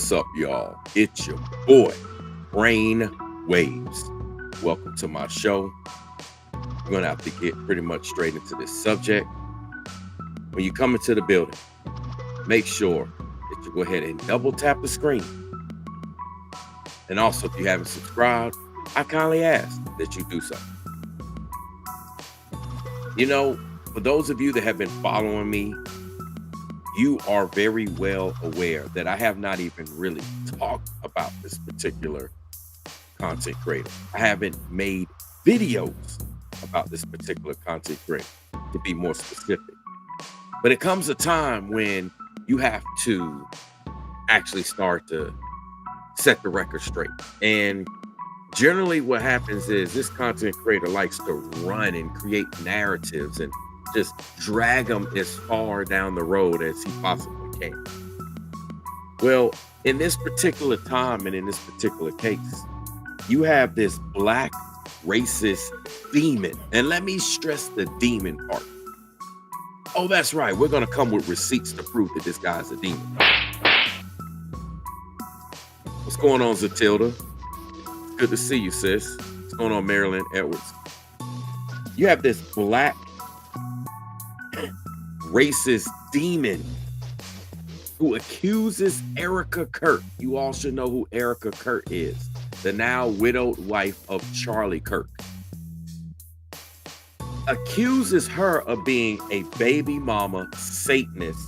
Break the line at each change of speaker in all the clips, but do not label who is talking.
What's up, y'all? It's your boy, Brain Waves. Welcome to my show. We're going to have to get pretty much straight into this subject. When you come into the building, make sure that you go ahead and double tap the screen. And also, if you haven't subscribed, I kindly ask that you do so. You know, for those of you that have been following me, you are very well aware that I have not even really talked about this particular content creator. I haven't made videos about this particular content creator, to be more specific. But it comes a time when you have to actually start to set the record straight. And generally what happens is this content creator likes to run and create narratives and just drag them as far down the road as he possibly can. Well, in this particular time and in this particular case, you have this black racist demon. And let me stress the demon part. Oh, that's right. We're going to come with receipts to prove that this guy's a demon. What's going on, Zatilda? Good to see you, sis. What's going on, Marilyn Edwards? You have this black racist demon who accuses Erika Kirk. You all should know who Erika Kirk is, the now widowed wife of Charlie Kirk. Accuses her of being a baby mama Satanist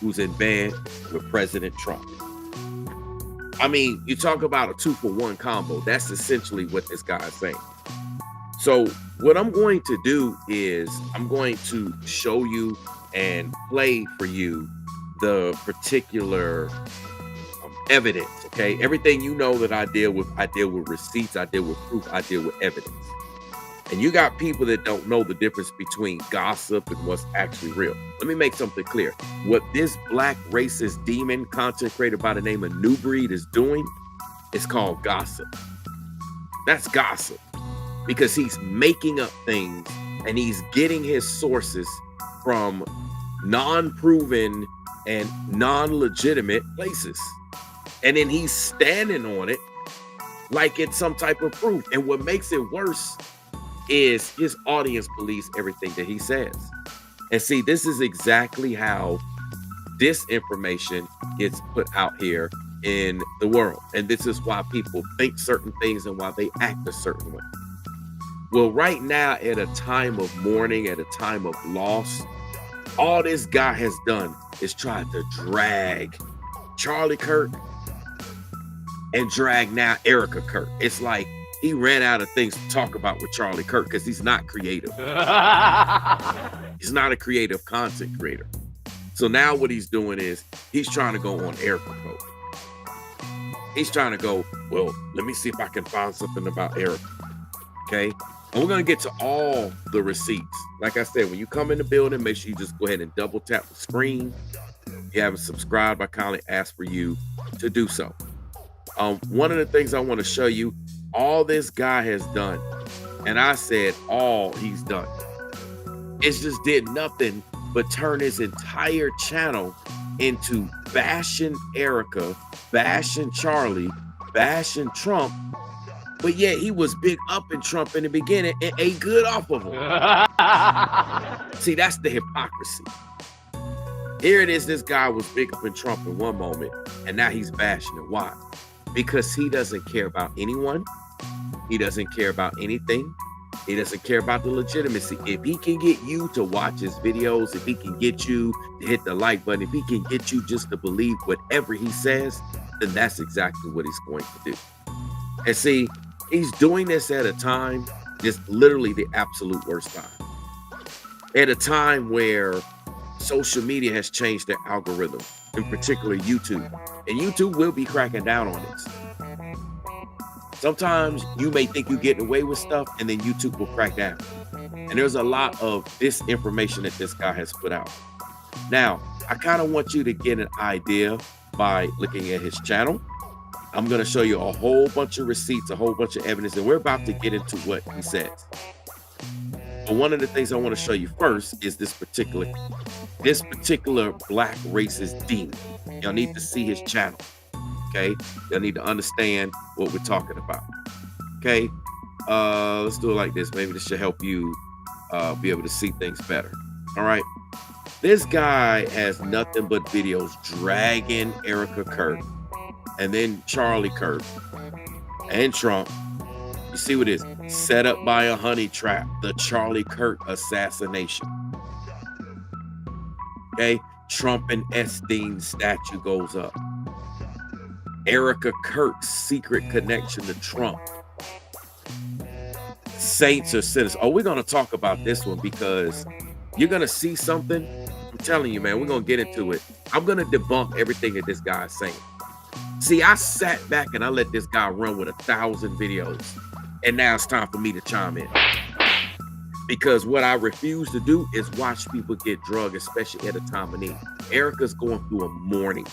who's in bed with President Trump. I mean, you talk about a 2-for-1 combo. That's essentially what this guy is saying. So what I'm going to do is I'm going to show you and play for you the particular evidence, okay? Everything you know that I deal with receipts, I deal with proof, I deal with evidence. And you got people that don't know the difference between gossip and what's actually real. Let me make something clear. What this black racist demon content creator by the name of New Breed is doing is called gossip. That's gossip. Because he's making up things and he's getting his sources from non-proven and non-legitimate places. And then he's standing on it like it's some type of proof. And what makes it worse is his audience believes everything that he says. And see, this is exactly how disinformation gets put out here in the world. And this is why people think certain things and why they act a certain way. Well, right now, at a time of mourning, at a time of loss, all this guy has done is tried to drag Charlie Kirk and drag now Erika Kirk. It's like he ran out of things to talk about with Charlie Kirk because he's not creative. He's not a creative content creator. So now what he's doing is he's trying to go on Erika mode. He's trying to go, well, let me see if I can find something about Erika. Okay. And we're going to get to all the receipts. Like I said, when you come in the building, make sure you just go ahead and double tap the screen. If you haven't subscribed, I kindly ask for you to do so. One of the things I want to show you, all this guy has done, and I said all he's done, it just did nothing but turn his entire channel into bashing Erika, bashing Charlie, bashing Trump. But yet he was big up in Trump in the beginning and ate good off of him. See, that's the hypocrisy. Here it is, this guy was big up in Trump in one moment, and now he's bashing him. Why? Because he doesn't care about anyone. He doesn't care about anything. He doesn't care about the legitimacy. If he can get you to watch his videos, if he can get you to hit the like button, if he can get you just to believe whatever he says, then that's exactly what he's going to do. And see, he's doing this at a time, just literally the absolute worst time. At a time where social media has changed their algorithm, in particular YouTube. And YouTube will be cracking down on this. Sometimes you may think you're getting away with stuff, and then YouTube will crack down. And there's a lot of disinformation that this guy has put out. Now, I kind of want you to get an idea by looking at his channel. I'm going to show you a whole bunch of receipts, a whole bunch of evidence, and we're about to get into what he says. But one of the things I want to show you first is this particular black racist demon. Y'all need to see his channel. Okay, they need to understand what we're talking about. Okay, let's do it like this. Maybe this should help you be able to see things better. All right, this guy has nothing but videos dragging Erika Kirk and then Charlie Kirk and Trump. You see what it is? Set up by a honey trap, the Charlie Kirk assassination. Okay, Trump and Epstein statue goes up. Erika Kirk's secret connection to Trump. Saints or sinners. Oh, we're going to talk about this one because you're going to see something. I'm telling you, man, we're going to get into it. I'm going to debunk everything that this guy is saying. See, I sat back and I let this guy run with 1,000 videos. And now it's time for me to chime in. Because what I refuse to do is watch people get drugged, especially at a time of need. Erika's going through a mourning.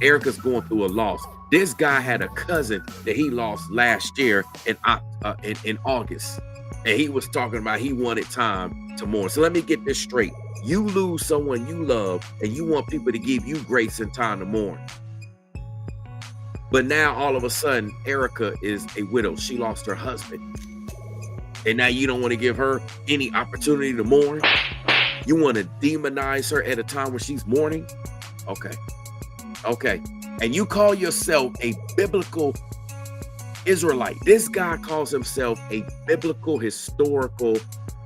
Erika's going through a loss. This guy had a cousin that he lost last year in August. And he was talking about he wanted time to mourn. So let me get this straight. You lose someone you love and you want people to give you grace and time to mourn. But now all of a sudden, Erika is a widow. She lost her husband. And now you don't want to give her any opportunity to mourn. You want to demonize her at a time when she's mourning. Okay. Okay. And you call yourself a biblical Israelite. This guy calls himself a biblical, historical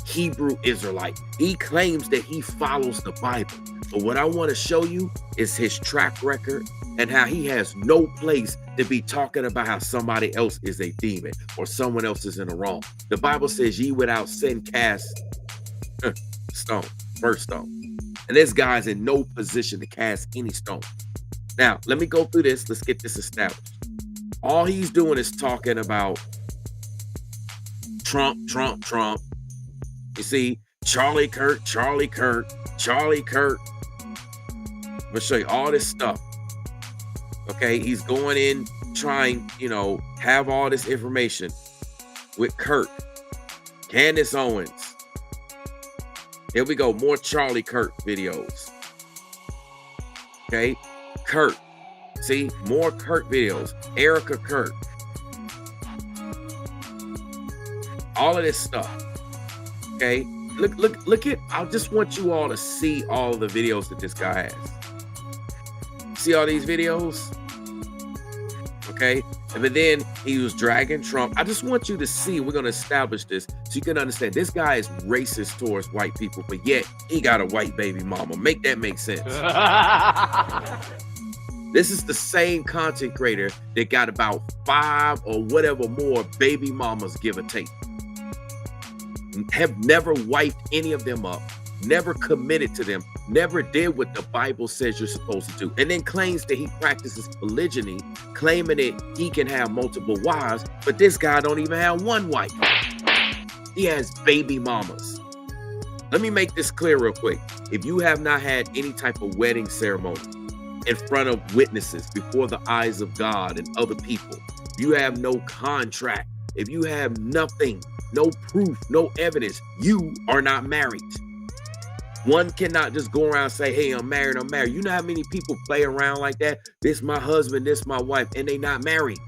Hebrew Israelite. He claims that he follows the Bible. But what I want to show you is his track record and how he has no place to be talking about how somebody else is a demon or someone else is in the wrong. The Bible says ye without sin cast stone, first stone. And this guy's in no position to cast any stone. Now, let me go through this. Let's get this established. All he's doing is talking about Trump, Trump, Trump. You see, Charlie Kirk, Charlie Kirk, Charlie Kirk. I'm going to show you all this stuff. Okay, he's going in trying, have all this information with Kirk, Candace Owens. Here we go, more Charlie Kirk videos. Okay, Kirk. See, more Kirk videos. Erika Kirk. All of this stuff. Okay, look at. I just want you all to see all of the videos that this guy has. See all these videos? Okay. But then he was dragging Trump. I just want you to see, we're going to establish this so you can understand this guy is racist towards white people, but yet he got a white baby mama. Make that make sense. This is the same content creator that got about 5 or whatever more baby mamas, give or take. Have never wiped any of them up. Never committed to them, never did what the Bible says you're supposed to do, and then claims that he practices polygyny, claiming that he can have multiple wives, but this guy don't even have one wife. He has baby mamas. Let me make this clear real quick. If you have not had any type of wedding ceremony in front of witnesses before the eyes of God and other people, you have no contract, if you have nothing, no proof, no evidence, you are not married. One cannot just go around and say, hey, I'm married, I'm married. You know how many people play around like that? This my husband, this my wife, and they not married.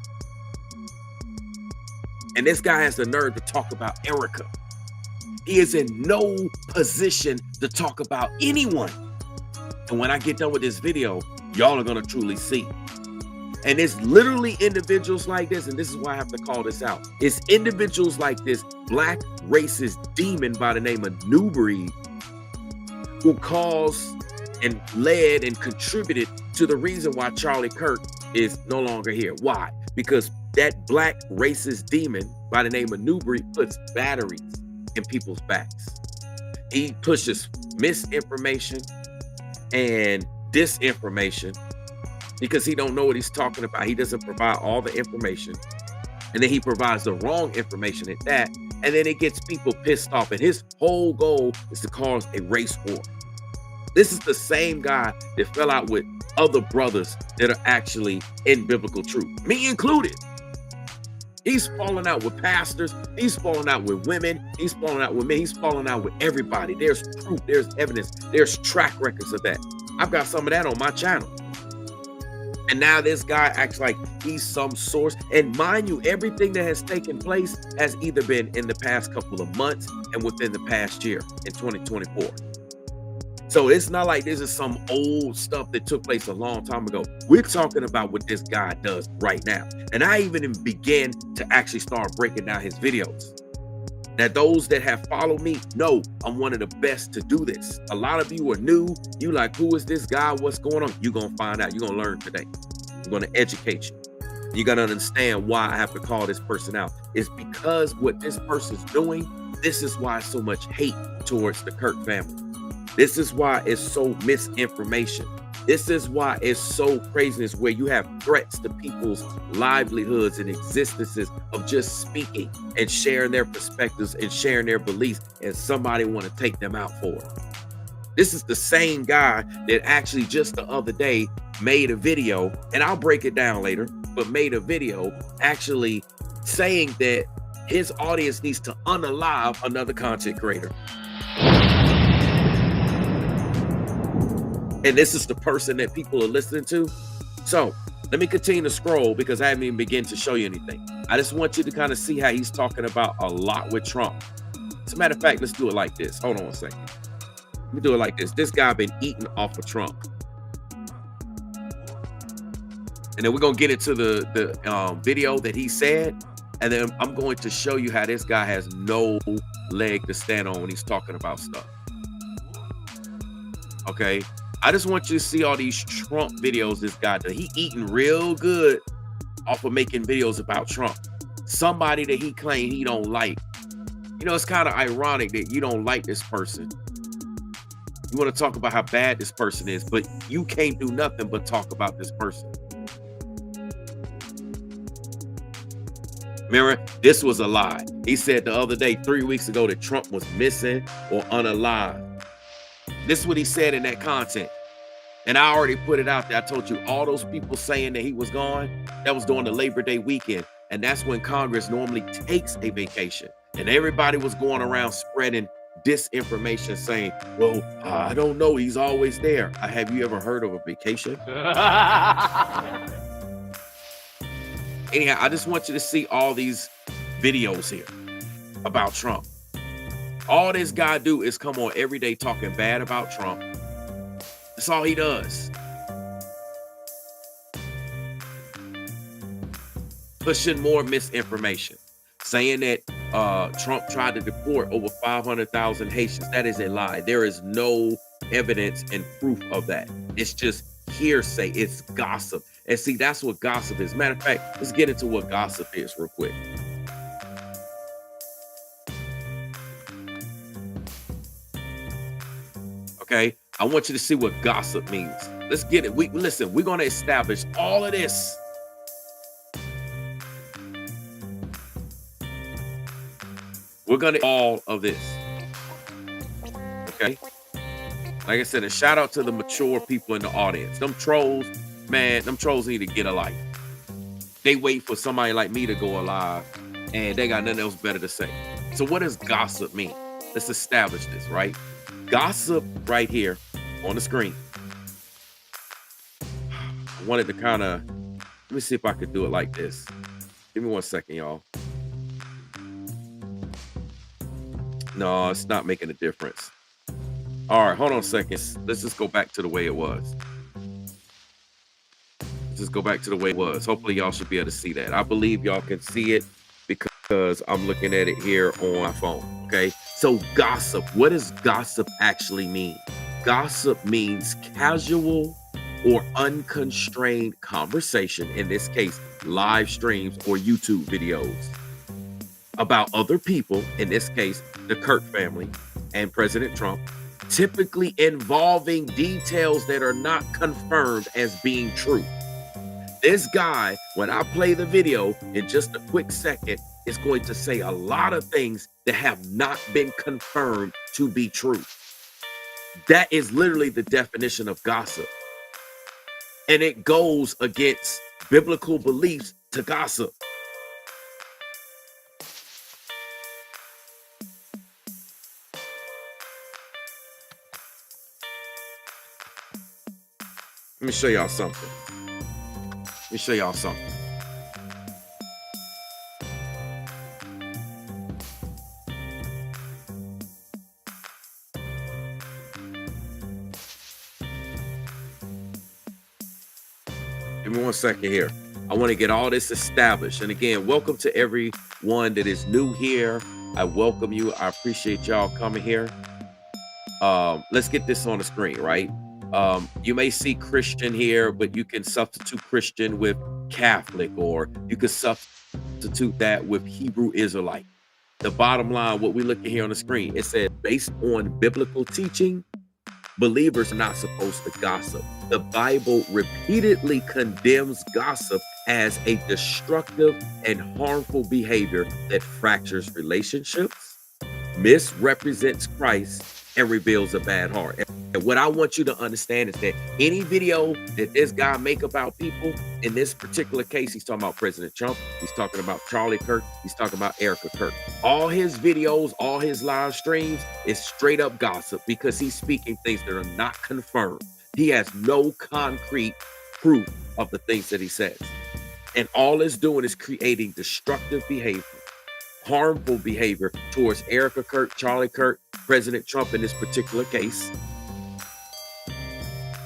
And this guy has the nerve to talk about Erika. He is in no position to talk about anyone. And when I get done with this video, y'all are going to truly see. And it's literally individuals like this, and this is why I have to call this out. It's individuals like this black racist demon by the name of New Breed who caused and led and contributed to the reason why Charlie Kirk is no longer here. Why? Because that black racist demon by the name of New Breed puts batteries in people's backs. He pushes misinformation and disinformation because he don't know what he's talking about. He doesn't provide all the information. And then he provides the wrong information at that. And then it gets people pissed off. And his whole goal is to cause a race war. This is the same guy that fell out with other brothers that are actually in biblical truth, me included. He's falling out with pastors. He's falling out with women. He's falling out with men. He's falling out with everybody. There's proof. There's evidence. There's track records of that. I've got some of that on my channel. And now this guy acts like he's some source. And mind you, everything that has taken place has either been in the past couple of months and within the past year in 2024. So it's not like this is some old stuff that took place a long time ago. We're talking about what this guy does right now. And I even began to actually start breaking down his videos. Now, those that have followed me know I'm one of the best to do this. A lot of you are new. You like, who is this guy? What's going on? You're going to find out. You're going to learn today. I'm going to educate you. You're going to understand why I have to call this person out. It's because what this person's doing, this is why so much hate towards the Kirk family. This is why it's so misinformation. This is why it's so craziness where you have threats to people's livelihoods and existences of just speaking and sharing their perspectives and sharing their beliefs, and somebody want to take them out for it. This is the same guy that actually just the other day made a video, and I'll break it down later, but made a video actually saying that his audience needs to unalive another content creator. And this is the person that people are listening to. So let me continue to scroll because I haven't even begun to show you anything. I just want you to kind of see how he's talking about a lot with Trump. As a matter of fact, let's do it like this. Hold on a second. Let me do it like this. This guy been eating off of Trump. And then we're going to get into the video that he said. And then I'm going to show you how this guy has no leg to stand on when he's talking about stuff. Okay. I just want you to see all these Trump videos this guy does. He eating real good off of making videos about Trump. Somebody that he claimed he don't like. You know, it's kind of ironic that you don't like this person. You want to talk about how bad this person is, but you can't do nothing but talk about this person. Remember, this was a lie. He said the other day, 3 weeks ago, that Trump was missing or unalive. This is what he said in that content. And I already put it out there. I told you all those people saying that he was gone, that was during the Labor Day weekend. And that's when Congress normally takes a vacation. And everybody was going around spreading disinformation saying, well, I don't know. He's always there. Have you ever heard of a vacation? Anyhow, I just want you to see all these videos here about Trump. All this guy do is come on every day talking bad about Trump. That's all he does. Pushing more misinformation. Saying that Trump tried to deport over 500,000 Haitians. That is a lie. There is no evidence and proof of that. It's just hearsay. It's gossip. And see, that's what gossip is. Matter of fact, let's get into what gossip is real quick. Okay, I want you to see what gossip means. Let's get it. Listen, we're going to establish all of this. We're going to all of this. Okay. Like I said, a shout out to the mature people in the audience. Them trolls, man, them trolls need to get a life. They wait for somebody like me to go alive and they got nothing else better to say. So what does gossip mean? Let's establish this, right? Gossip right here on the screen. I wanted to kind of, let me see if I could do it like this. Give me 1 second, y'all. No, it's not making a difference. All right, hold on a second. Let's just go back to the way it was. Let's just go back to the way it was. Hopefully y'all should be able to see that. I believe y'all can see it because I'm looking at it here on my phone, okay? So gossip, what does gossip actually mean? Gossip means casual or unconstrained conversation, in this case, live streams or YouTube videos about other people, in this case, the Kirk family and President Trump, typically involving details that are not confirmed as being true. This guy, when I play the video in just a quick second, is going to say a lot of things that have not been confirmed to be true. That is literally the definition of gossip. And it goes against biblical beliefs to gossip. Let me show y'all something. me show y'all something. Give me 1 second here. I want to get all this established. And again, welcome to everyone that is new here. I welcome you. I appreciate y'all coming here. Let's get this on the screen, right? You may see Christian here, but you can substitute Christian with Catholic, or you could substitute that with Hebrew Israelite. The bottom line, what we look at here on the screen, it said, based on biblical teaching, believers are not supposed to gossip. The Bible repeatedly condemns gossip as a destructive and harmful behavior that fractures relationships, misrepresents Christ, and reveals a bad heart. And what I want you to understand is that any video that this guy make about people, in this particular case, he's talking about President Trump, he's talking about Charlie Kirk, he's talking about Erika Kirk. All his videos, all his live streams is straight up gossip, because he's speaking things that are not confirmed. He has no concrete proof of the things that he says. And all it's doing is creating destructive behavior, harmful behavior towards Erika Kirk, Charlie Kirk, President Trump in this particular case.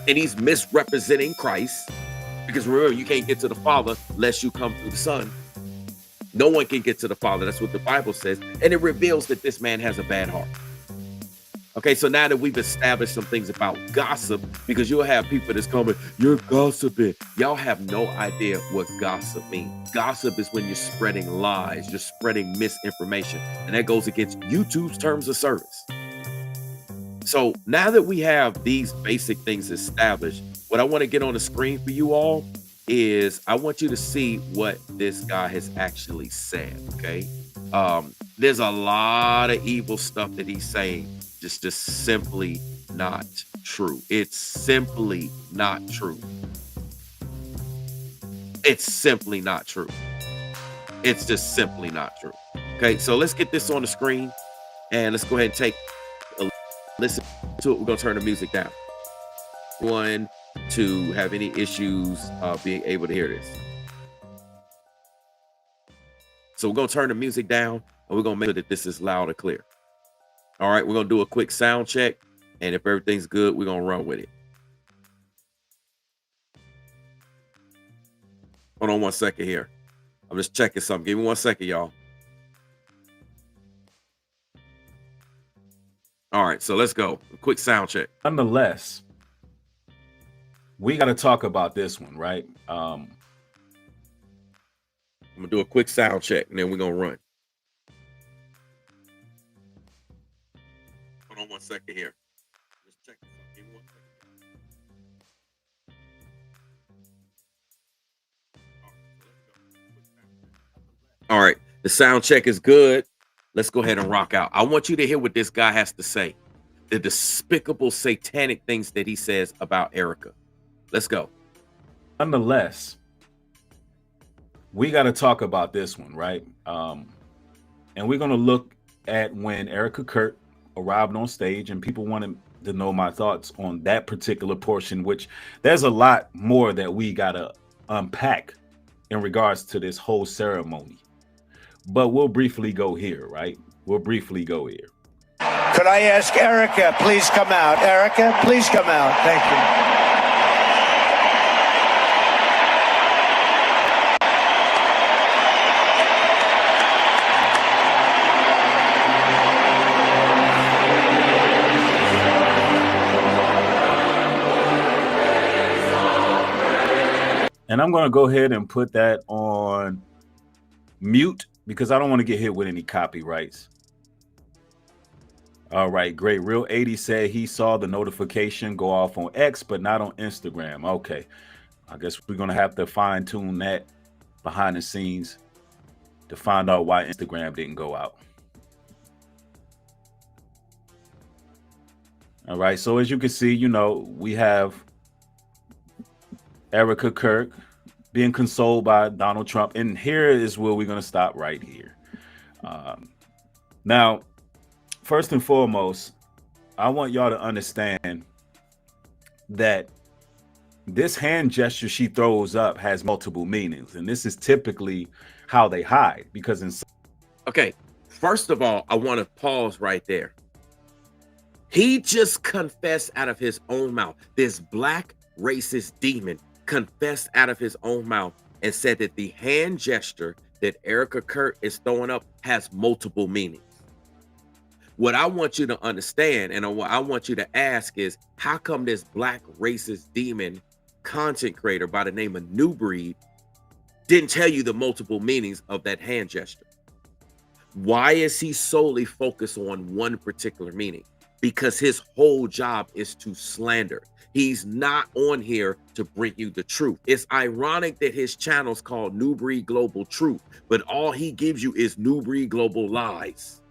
And he's misrepresenting Christ, because remember, you can't get to the Father unless you come through the Son. No one can get to the Father. That's what the Bible says. And it reveals that this man has a bad heart. Okay, so now that we've established some things about gossip, because you'll have people that's coming, you're gossiping. Y'all have no idea what gossip means. Gossip is when you're spreading lies, you're spreading misinformation, and that goes against YouTube's terms of service. So now that we have these basic things established, what I want to get on the screen for you all is I want you to see what this guy has actually said, okay? There's a lot of evil stuff that he's saying, just simply not true. It's simply not true. It's simply not true. It's just simply not true. Okay, so let's get this on the screen, and let's go ahead and take a listen to it. We're gonna turn the music down. One to have any issues being able to hear this. So we're gonna turn the music down, and we're gonna make sure that this is loud and clear. All right, we're gonna do a quick sound check, and if everything's good, we're gonna run with it. Hold on 1 second here. I'm just checking something. Give me 1 second, y'all. All right, so let's go. A quick sound check.
Nonetheless, we got to talk about this one, right?
I'm gonna do a quick sound check, and then we're gonna run. Hold on 1 second here. Just check this out. Give me 1 second. All right, the sound check is good. Let's go ahead and rock out. I want you to hear what this guy has to say. The despicable satanic things that he says about Erika. Let's go.
Nonetheless, we got to talk about this one, right? And we're going to look at when Erika Kirk arrived on stage, and people wanted to know my thoughts on that particular portion, which there's a lot more that we got to unpack in regards to this whole ceremony. But we'll briefly go here, right? We'll briefly go here.
Could I ask Erika, please come out? Erika, please come out. Thank you.
And I'm going to go ahead and put that on mute because I don't want to get hit with any copyrights. All right, great. Real 80 said he saw the notification go off on X, but not on Instagram. Okay, I guess we're going to have to fine tune that behind the scenes to find out why Instagram didn't go out. All right, so as you can see, we have Erika Kirk being consoled by Donald Trump. And here is where we're going to stop right here. Now, first and foremost, I want y'all to understand that this hand gesture she throws up has multiple meanings, and this is typically how they hide, because in
Okay, first of all, I want to pause right there. He just confessed out of his own mouth. This black racist demon confessed out of his own mouth and said that the hand gesture that Erika Kirk is throwing up has multiple meanings. What I want you to understand and what I want you to ask is, how come this black racist demon content creator by the name of New Breed didn't tell you the multiple meanings of that hand gesture? Why is he solely focused on one particular meaning? Because his whole job is to slander. He's not on here to bring you the truth. It's ironic that his channel's called New Breed Global Truth, but all he gives you is New Breed Global Lies.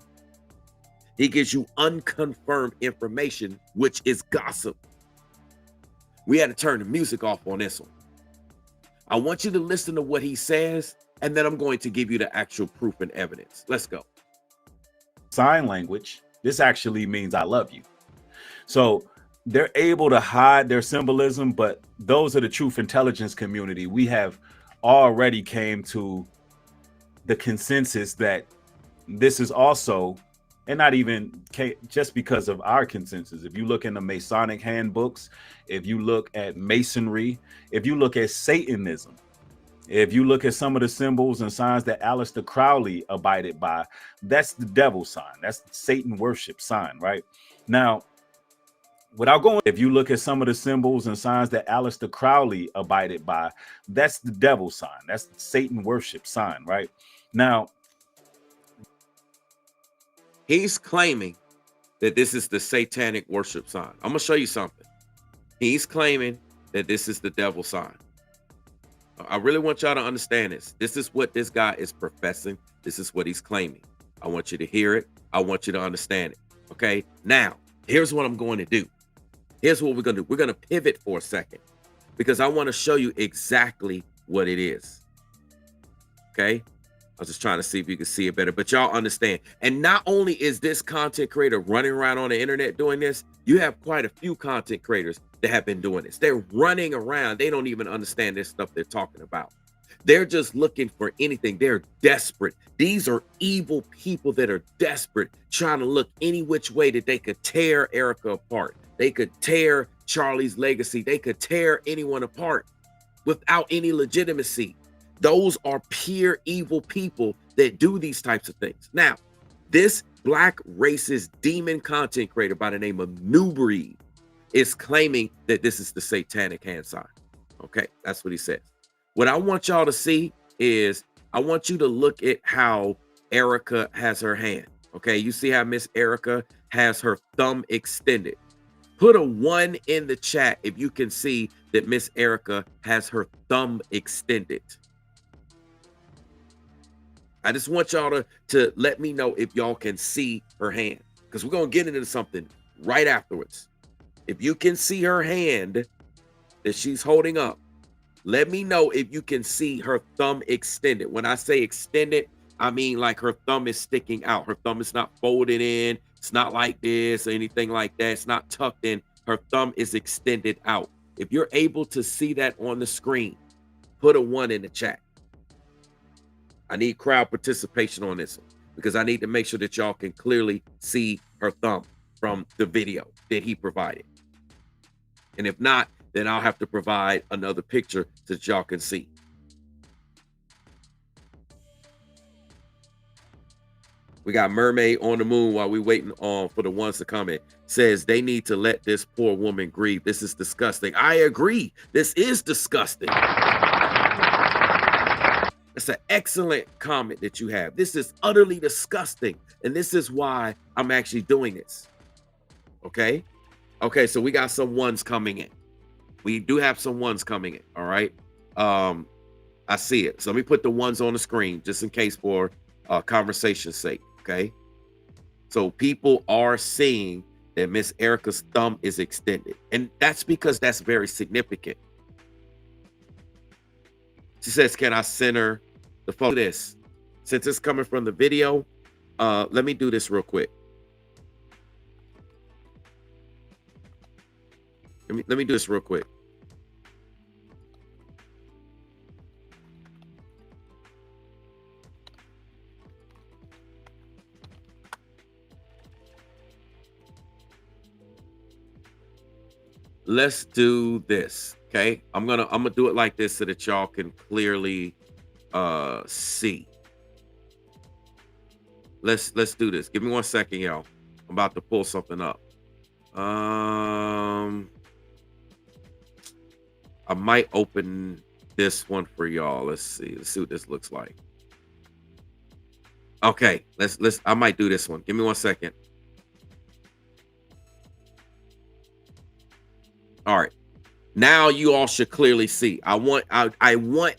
He gives you unconfirmed information, which is gossip. We had to turn the music off on this one. I want you to listen to what he says, and then I'm going to give you the actual proof and evidence. Let's go.
sign language, this actually means I love you. So they're able to hide their symbolism, but those are the truth intelligence community. We have already came to the consensus that this is also, and not even just because of our consensus. If you look in the Masonic handbooks, if you look at Masonry, if you look at Satanism, if you look at some of the symbols and signs that Aleister Crowley abided by, that's the devil sign. That's the Satan worship sign, right? Now, without going, if you look at some of the symbols and signs that Aleister Crowley abided by, that's the devil sign. That's the Satan worship sign, right? Now,
he's claiming that this is the satanic worship sign. I'm going to show you something. He's claiming that this is the devil sign. I really want y'all to understand this. This is what this guy is professing. This is what he's claiming. I want you to hear it. I want you to understand it. Okay. Now, here's what I'm going to do. Here's what we're going to do. We're going to pivot for a second because I want to show you exactly what it is. Okay. I was just trying to see if you can see it better, but y'all understand. And not only is this content creator running around on the internet doing this, you have quite a few content creators that have been doing this. They're running around. They don't even understand this stuff they're talking about. They're just looking for anything. They're desperate. These are evil people that are desperate, trying to look any which way that they could tear Erika apart. They could tear Charlie's legacy. They could tear anyone apart without any legitimacy. Those are pure evil people that do these types of things. Now, this black racist demon content creator by the name of New Breed is claiming that this is the satanic hand sign. Okay, that's what he says. What I want y'all to see is I want you to look at how Erika has her hand. Okay, you see how Miss Erika has her thumb extended. Put a 1 in the chat if you can see that Miss Erika has her thumb extended. I just want y'all to let me know if y'all can see her hand, because we're going to get into something right afterwards. If you can see her hand that she's holding up, let me know if you can see her thumb extended. When I say extended, I mean like her thumb is sticking out. Her thumb is not folded in. It's not like this or anything like that. It's not tucked in. Her thumb is extended out. If you're able to see that on the screen, put a 1 in the chat. I need crowd participation on this one because I need to make sure that y'all can clearly see her thumb from the video that he provided. And if not, then I'll have to provide another picture so that y'all can see. We got Mermaid on the Moon while we waiting on for the ones to come in. Says they need to let this poor woman grieve. This is disgusting. I agree. This is disgusting. It's an excellent comment that you have. This is utterly disgusting. And this is why I'm actually doing this. Okay. Okay. So we got some ones coming in. We do have some ones coming in. All right. I see it. So let me put the ones on the screen just in case for conversation's sake. Okay. So people are seeing that Miss Erika's thumb is extended. And that's because that's very significant. She says, can I send her the photo? This, since it's coming from the video, let me do this real quick. Let me do this real quick. let's do this. Okay. I'm gonna do it like this so that y'all can clearly see. Let's do this. Give me 1 second, y'all. I'm about to pull something up. I might open this one for y'all. Let's see what this looks like. Okay, I might do this one. Give me 1 second. All right. Now you all should clearly see. I want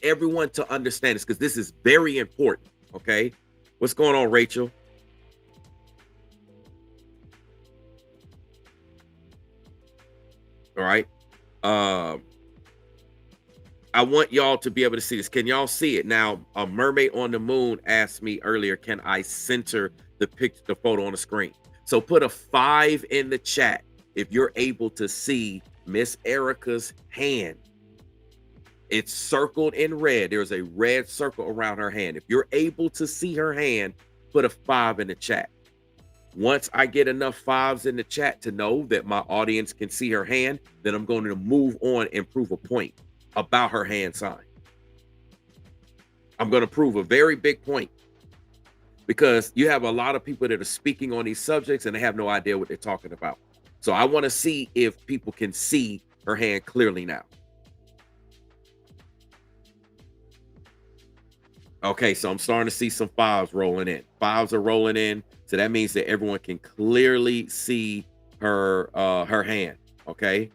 everyone to understand this because this is very important. Okay. What's going on, Rachel? All right. I want y'all to be able to see this. Can y'all see it? Now, a mermaid on the moon asked me earlier, can I center the photo on the screen? So put a 5 in the chat if you're able to see Miss Erika's hand. It's circled in red. There's a red circle around her hand. If you're able to see her hand, put a 5 in the chat. Once I get enough 5s in the chat to know that my audience can see her hand, then I'm going to move on and prove a point about her hand sign. I'm going to prove a very big point because you have a lot of people that are speaking on these subjects and they have no idea what they're talking about. So I want to see if people can see her hand clearly now. Okay, so I'm starting to see some 5s rolling in. 5s are rolling in. So that means that everyone can clearly see her hand. Okay.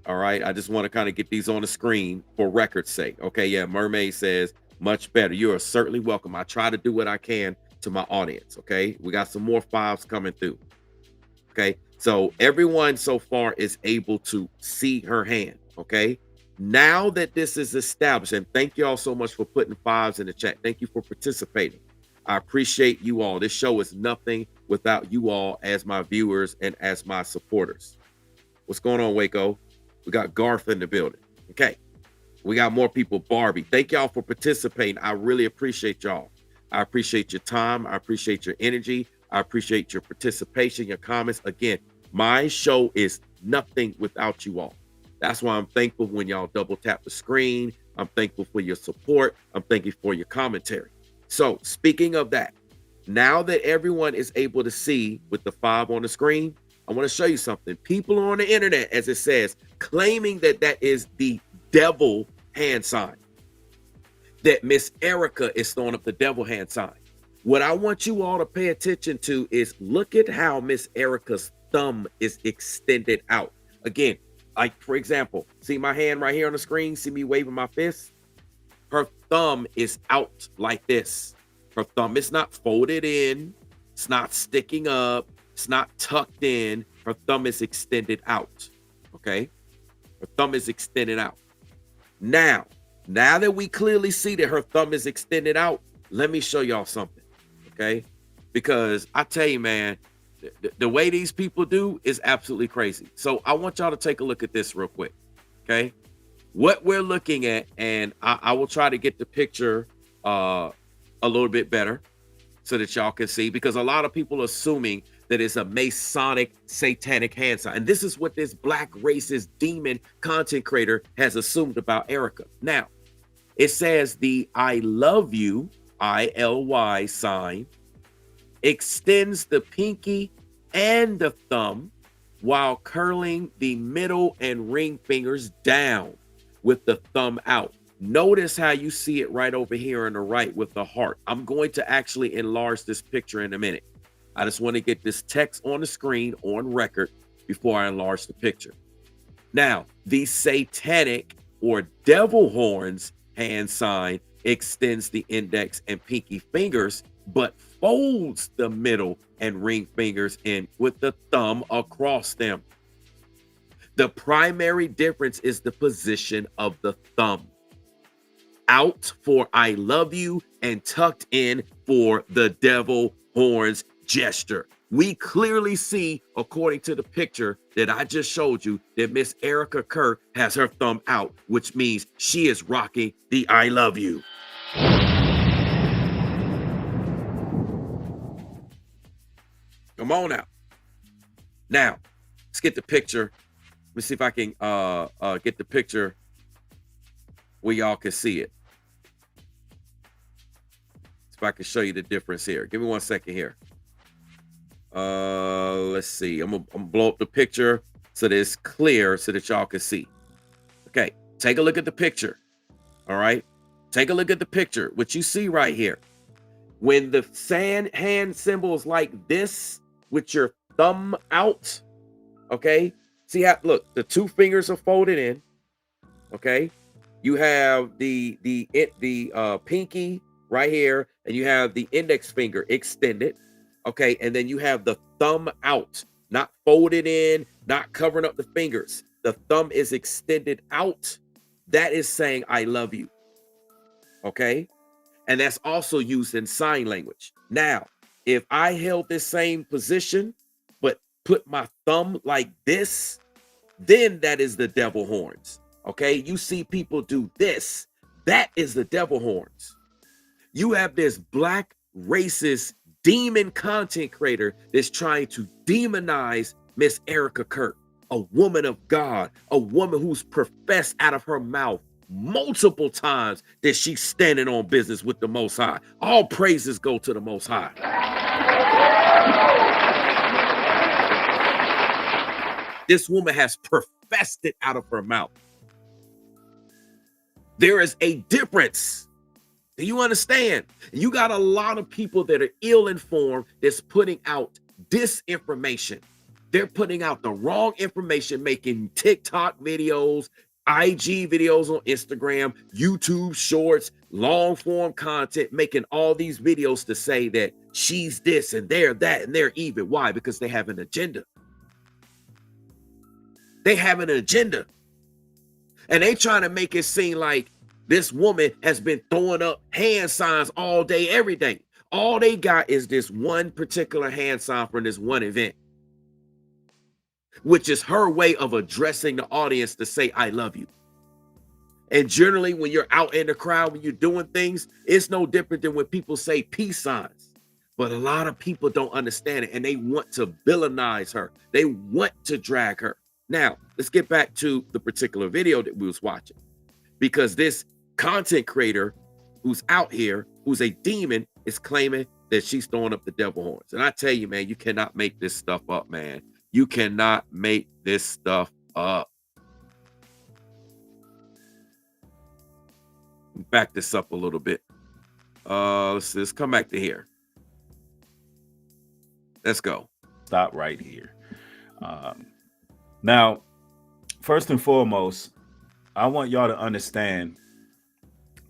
All right. I just want to kind of get these on the screen for record's sake. Okay. Yeah. Mermaid says much better. You are certainly welcome. I try to do what I can to my audience. Okay. We got some more 5s coming through. Okay. So everyone so far is able to see her hand. Okay. Now that this is established, and thank you all so much for putting 5s in the chat. Thank you for participating. I appreciate you all. This show is nothing without you all as my viewers and as my supporters. What's going on, Waco? We got Garth in the building. Okay. We got more people. Barbie. Thank y'all for participating. I really appreciate y'all. I appreciate your time. I appreciate your energy. I appreciate your participation, your comments. Again, my show is nothing without you all. That's why I'm thankful when y'all double tap the screen. I'm thankful for your support. I'm thankful for your commentary. So speaking of that, now that everyone is able to see with the 5 on the screen, I want to show you something. People on the internet, as it says, claiming that that is the devil hand sign, that Miss Erika is throwing up the devil hand sign. What I want you all to pay attention to is look at how Miss Erika's thumb is extended out. Again, like for example, see my hand right here on the screen? See me waving my fist? Her thumb is out like this. Her thumb is not folded in. It's not sticking up. It's not tucked in. Her thumb is extended out. Okay? Her thumb is extended out. Now that we clearly see that her thumb is extended out, let me show y'all something. Okay? Because I tell you, man, the way these people do is absolutely crazy. So I want y'all to take a look at this real quick. Okay? What we're looking at, and I will try to get the picture a little bit better so that y'all can see, because a lot of people are assuming that it's a Masonic satanic hand sign. And this is what this black racist demon content creator has assumed about Erika. Now, it says the I love you, ILY sign, extends the pinky and the thumb while curling the middle and ring fingers down with the thumb out. Notice how you see it right over here on the right with the heart. I'm going to actually enlarge this picture in a minute. I just want to get this text on the screen on record before I enlarge the picture. Now, the satanic or devil horns hand sign extends the index and pinky fingers, but folds the middle and ring fingers in with the thumb across them. The primary difference is the position of the thumb. Out for I love you and tucked in for the devil horns gesture. We clearly see, according to the picture that I just showed you, that Miss Erika Kirk has her thumb out, which means she is rocking the I love you. Come on out. Now, let's get the picture Let me see if I can get the picture where y'all can see it. See if I can show you the difference here. Give me 1 second here. Let's see. I'm gonna blow up the picture so that it's clear so that y'all can see. Okay, take a look at the picture. All right, take a look at the picture. What you see right here, when the hand symbol is like this with your thumb out. Okay, see how, look, the two fingers are folded in. Okay, you have the pinky right here, and you have the index finger extended. Okay, and then you have the thumb out, not folded in, not covering up the fingers. The thumb is extended out. That is saying I love you. Okay, and that's also used in sign language. Now, if I held this same position but put my thumb like this, then that is the devil horns. Okay, you see people do this, that is the devil horns. You have this black racist demon content creator that's trying to demonize Miss Erika Kirk, a woman of God, a woman who's professed out of her mouth multiple times that she's standing on business with the Most High. All praises go to the Most High. This woman has professed it out of her mouth. There is a difference. Do you understand? You got a lot of people that are ill-informed that's putting out disinformation. They're putting out the wrong information, making TikTok videos, IG videos on Instagram, YouTube shorts, long form content, making all these videos to say that she's this and they're that and they're even. Why? Because they have an agenda. They have an agenda. And they trying to make it seem like this woman has been throwing up hand signs all day, every day. All they got is this one particular hand sign from this one event, which is her way of addressing the audience to say, I love you. And generally, when you're out in the crowd, when you're doing things, it's no different than when people say peace signs. But a lot of people don't understand it, and they want to villainize her. They want to drag her. Now, let's get back to the particular video that we was watching, because this content creator who's out here, who's a demon, is claiming that she's throwing up the devil horns. And I tell you, man, you cannot make this stuff up, man. You cannot make this stuff up. Back this up a little bit. Let's come back to here. Let's go.
Stop right here. Now, first and foremost, I want y'all to understand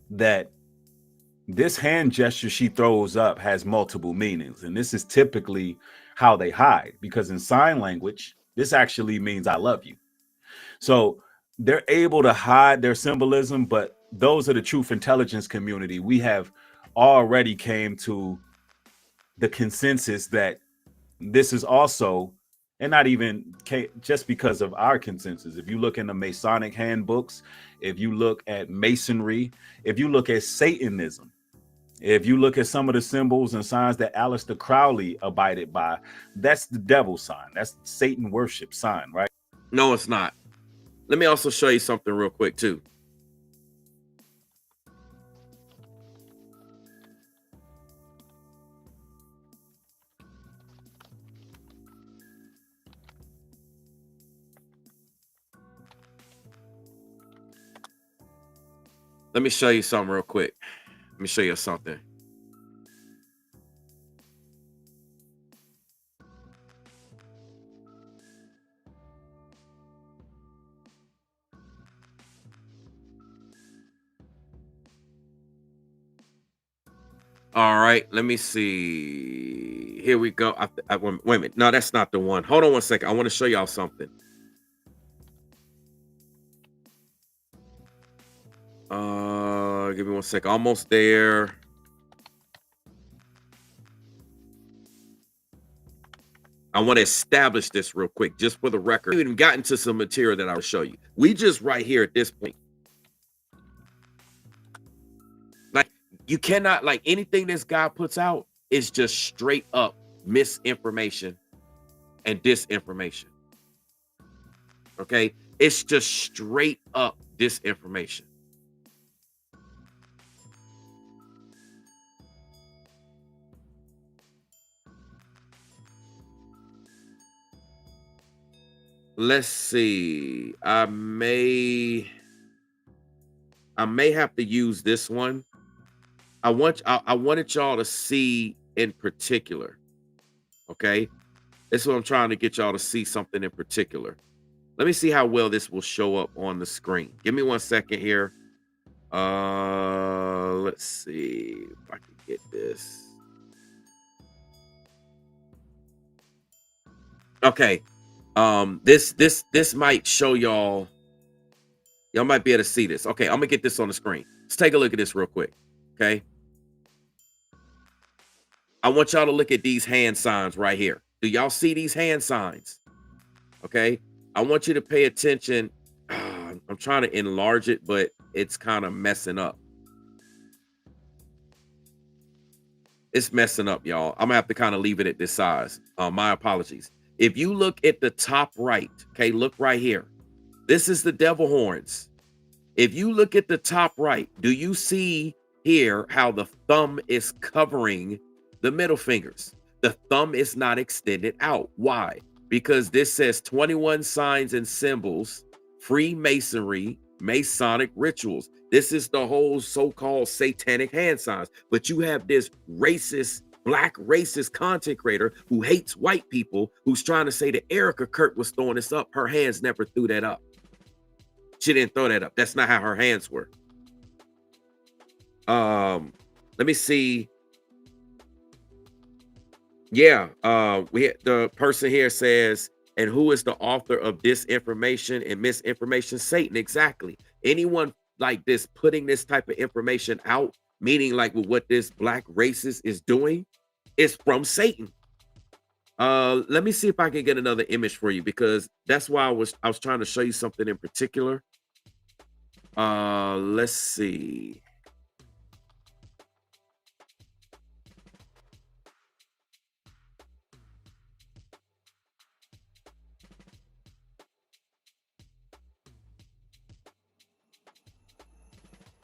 that this hand gesture she throws up has multiple meanings. And this is typically how they hide, because in sign language, this actually means I love you. So they're able to hide their symbolism, but those are the truth intelligence community. We have already came to the consensus that this is also, and not even just because of our consensus. If you look in the Masonic handbooks, if you look at Masonry, if you look at Satanism, if you look at some of the symbols and signs that Aleister Crowley abided by, that's the devil sign. That's Satan worship sign, right?
No, it's not. Let me also show you something real quick too. Let me show you something real quick. Let me show you something. All right, let me see. Here we go. Wait a minute. No, that's not the one. Hold on 1 second. I want to show y'all something. Give me 1 second. Almost there. I want to establish this real quick, just for the record. We've even gotten to some material that I'll show you. We just right here at this point. Like, you cannot, like, anything this guy puts out is just straight up misinformation and disinformation. Okay, it's just straight up disinformation. Let's see. I may have to use this one. I wanted y'all to see in particular. Okay, this is what I'm trying to get y'all to see something in particular. Let me see how well this will show up on the screen. Give me 1 second here. Let's see if I can get this. Okay. This might show y'all. Y'all might be able to see this. Okay, I'm gonna get this on the screen. Let's take a look at this real quick. Okay. I want y'all to look at these hand signs right here. Do y'all see these hand signs? Okay. I want you to pay attention. I'm trying to enlarge it, but it's kind of messing up. It's messing up, y'all. I'm gonna have to kind of leave it at this size. My apologies. If you look at the top right, okay, look right here. This is the devil horns. If you look at the top right, do you see here how the thumb is covering the middle fingers? The thumb is not extended out. Why? Because this says 21 signs and symbols, Freemasonry, Masonic rituals. This is the whole so-called satanic hand signs. But you have this racist, black racist content creator who hates white people, who's trying to say that Erika Kirk was throwing this up. Her hands never threw that up. She didn't throw that up. That's not how her hands were. Let me see. Yeah, the person here says, and who is the author of disinformation and misinformation? Satan. Exactly. Anyone like this putting this type of information out, meaning like with what this black racist is doing, is from Satan. Let me see if I can get another image for you, because that's why I was trying to show you something in particular. Let's see.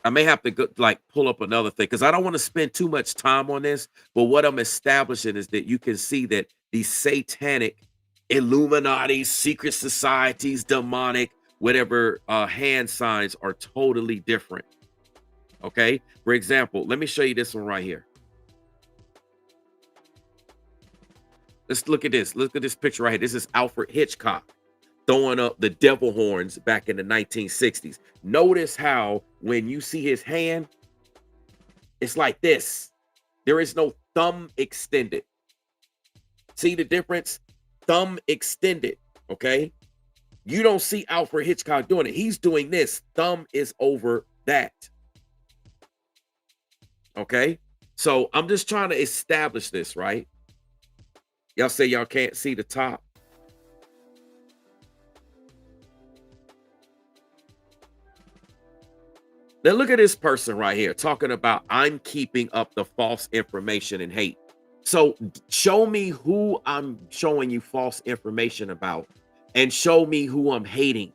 I may have to go, like, pull up another thing, because I don't want to spend too much time on this. But what I'm establishing is that you can see that these satanic Illuminati, secret societies, demonic, whatever hand signs are totally different. Okay. For example, let me show you this one right here. Let's look at this. Look at this picture right here. This is Alfred Hitchcock throwing up the devil horns back in the 1960s. Notice how when you see his hand, it's like this. There is no thumb extended. See the difference? Thumb extended, okay? You don't see Alfred Hitchcock doing it. He's doing this. Thumb is over that. Okay? So I'm just trying to establish this, right? Y'all say y'all can't see the top. Now look at this person right here talking about, I'm keeping up the false information and hate. So show me who I'm showing you false information about, and show me who I'm hating.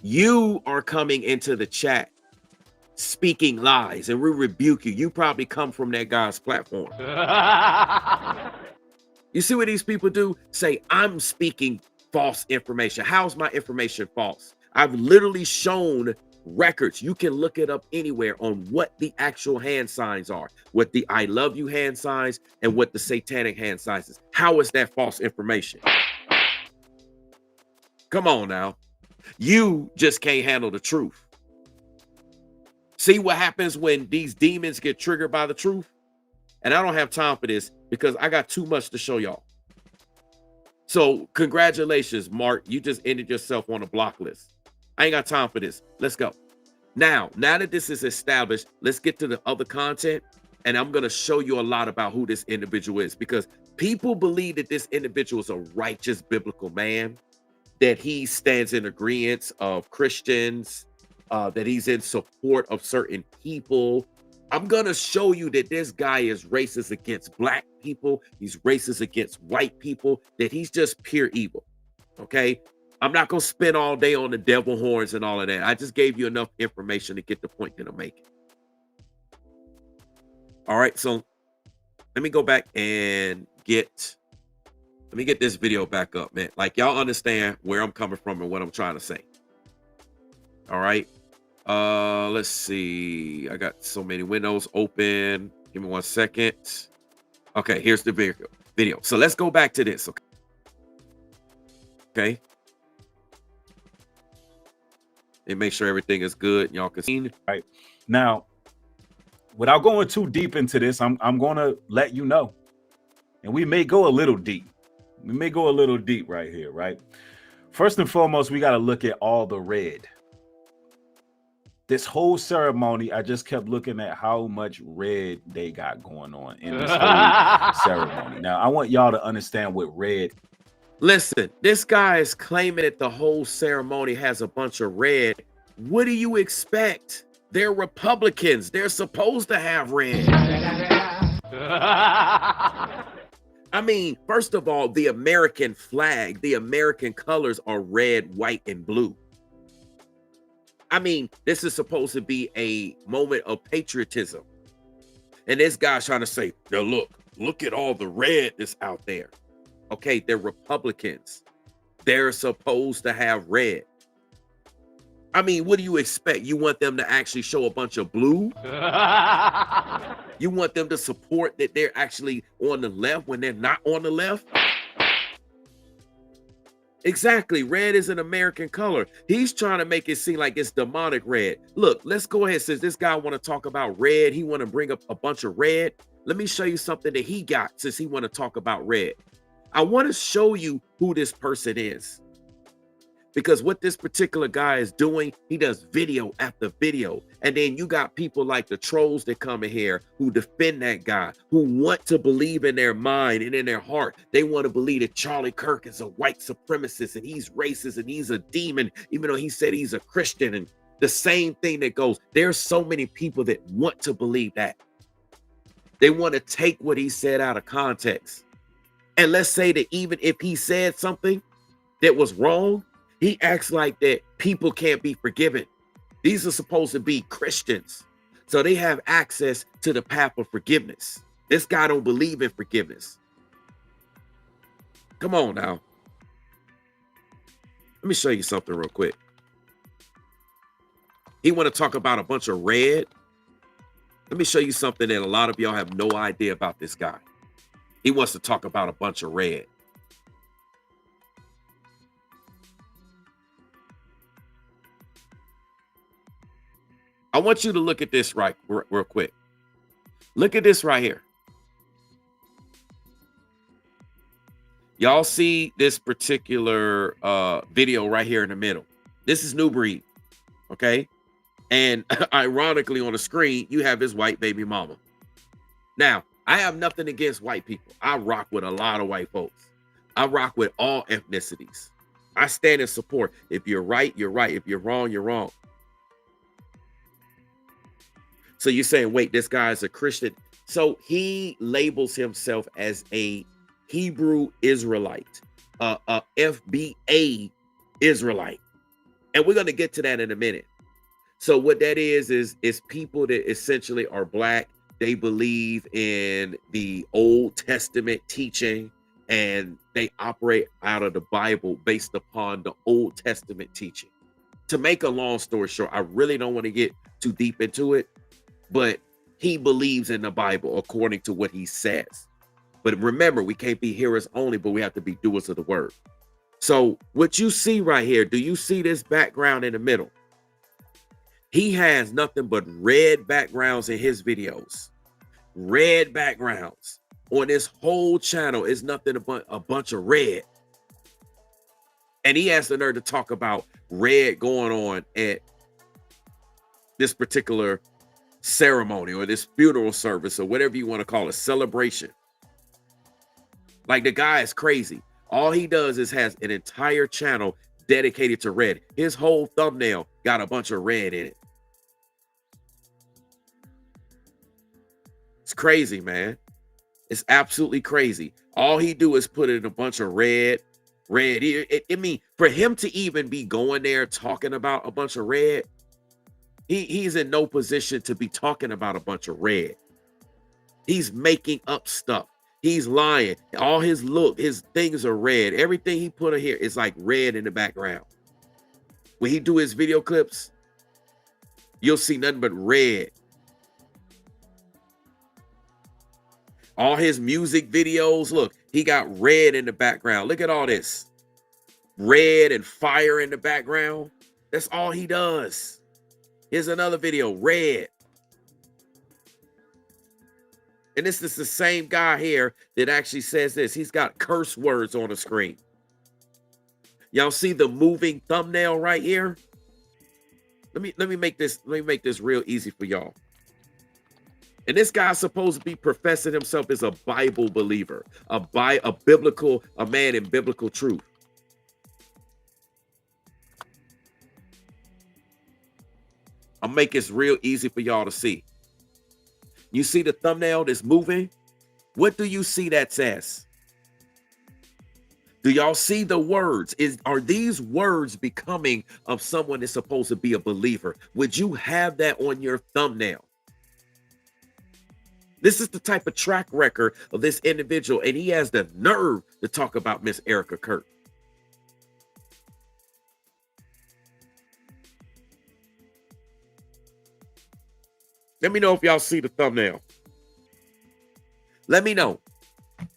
You are coming into the chat speaking lies, and we rebuke you. You probably come from that guy's platform. You see what these people do? Say, I'm speaking false information. How's my information false? I've literally shown records. You can look it up anywhere on what the actual hand signs are, what the I love you hand signs and what the satanic hand signs is. How is that false information? Come on now. You just can't handle the truth. See what happens when these demons get triggered by the truth? And I don't have time for this because I got too much to show y'all. So congratulations, Mark. You just ended yourself on a block list. I ain't got time for this. Let's go. Now that this is established, let's get to the other content. And I'm going to show you a lot about who this individual is, because people believe that this individual is a righteous biblical man, that he stands in agreement of Christians, that he's in support of certain people. I'm going to show you that this guy is racist against black people. He's racist against white people, that he's just pure evil. Okay. I'm not going to spend all day on the devil horns and all of that. I just gave you enough information to get the point that I'm making. All right, so let me go back and let me get this video back up, man. Like, y'all understand where I'm coming from and what I'm trying to say. All right. Let's see. I got so many windows open. Give me 1 second. Okay, here's the video. So let's go back to this. Okay. And make sure everything is good. Y'all can see.
Right now, without going too deep into this, I'm going to let you know, and we may go a little deep. We may go a little deep right here, right? First and foremost, we got to look at all the red. This whole ceremony, I just kept looking at how much red they got going on in this whole ceremony. Now, I want y'all to understand what red.
Listen, this guy is claiming that the whole ceremony has a bunch of red. What do you expect? They're Republicans. They're supposed to have red. I mean, first of all, the American flag, the American colors are red, white, and blue. I mean, this is supposed to be a moment of patriotism. And this guy's trying to say, now look at all the red that's out there. Okay, they're Republicans. They're supposed to have red. I mean, what do you expect? You want them to actually show a bunch of blue? You want them to support that they're actually on the left when they're not on the left? Exactly. Red is an American color. He's trying to make it seem like it's demonic red. Look, let's go ahead. Since this guy want to talk about red, he want to bring up a bunch of red. Let me show you something that he got since he want to talk about red. I want to show you who this person is. Because what this particular guy is doing, he does video after video. And then you got people like the trolls that come in here who defend that guy, who want to believe in their mind and in their heart. They want to believe that Charlie Kirk is a white supremacist and he's racist and he's a demon, even though he said he's a Christian. And the same thing that goes, there's so many people that want to believe that. They want to take what he said out of context. And let's say that even if he said something that was wrong, he acts like that people can't be forgiven. These are supposed to be Christians. So they have access to the path of forgiveness. This guy don't believe in forgiveness. Come on now. Let me show you something real quick. He want to talk about a bunch of red. Let me show you something that a lot of y'all have no idea about this guy. He wants to talk about a bunch of red. I want you to look at this real quick. Look at this right here. Y'all see this particular video right here in the middle. This is New Breed, okay? And ironically on the screen, you have his white baby mama. Now, I have nothing against white people. I rock with a lot of white folks. I rock with all ethnicities. I stand in support. If you're right, you're right. If you're wrong, you're wrong. So you're saying, wait, this guy is a Christian. So he labels himself as a Hebrew Israelite, a FBA Israelite. And we're going to get to that in a minute. So what that is people that essentially are black. They believe in the Old Testament teaching and they operate out of the Bible based upon the Old Testament teaching. To make a long story short, I really don't want to get too deep into it. But he believes in the Bible according to what he says. But remember, we can't be hearers only, but we have to be doers of the word. So what you see right here, do you see this background in the middle? He has nothing but red backgrounds in his videos. Red backgrounds. On this whole channel is nothing but a bunch of red. And he has the nerve to talk about red going on at this particular ceremony or this funeral service or whatever you want to call it, celebration. Like the guy is crazy. All he does is has an entire channel dedicated to red. His whole thumbnail got a bunch of red in it. It's crazy, man. It's absolutely crazy. All he do is put in a bunch of red Red. I mean, for him to even be going there talking about a bunch of red, he's in no position to be talking about a bunch of red. He's making up stuff. He's lying. All his things are red. Everything he put in here is like red in the background. When he do his video clips, you'll see nothing but red. All his music videos, look, he got red in the background. Look at all this. Red and fire in the background. That's all he does. Here's another video, red. And this is the same guy here that actually says this. He's got curse words on the screen. Y'all see the moving thumbnail right here? Let me make this real easy for y'all. And this guy's supposed to be professing himself as a Bible believer, a man in biblical truth. I'll make this real easy for y'all to see. You see the thumbnail that's moving? What do you see that says? Do y'all see the words? Are these words becoming of someone that's supposed to be a believer? Would you have that on your thumbnail? This is the type of track record of this individual, and he has the nerve to talk about Miss Erika Kirk. Let me know if y'all see the thumbnail. Let me know.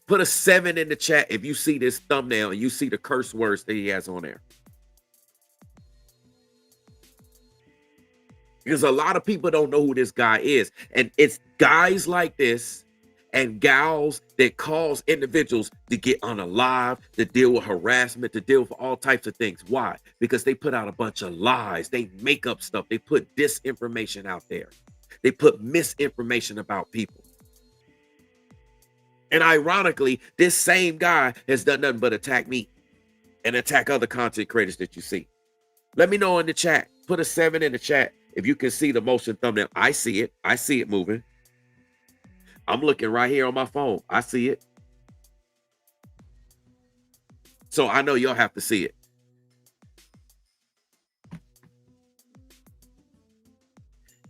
Put a 7 in the chat if you see this thumbnail and you see the curse words that he has on there. Because a lot of people don't know who this guy is. And it's guys like this and gals that cause individuals to get unalive, to deal with harassment, to deal with all types of things. Why? Because they put out a bunch of lies. They make up stuff. They put disinformation out there. They put misinformation about people. And ironically, this same guy has done nothing but attack me and attack other content creators that you see. Let me know in the chat. Put a 7 in the chat if you can see the motion thumbnail. I see it. I see it moving. I'm looking right here on my phone. I see it. So I know you'll have to see it.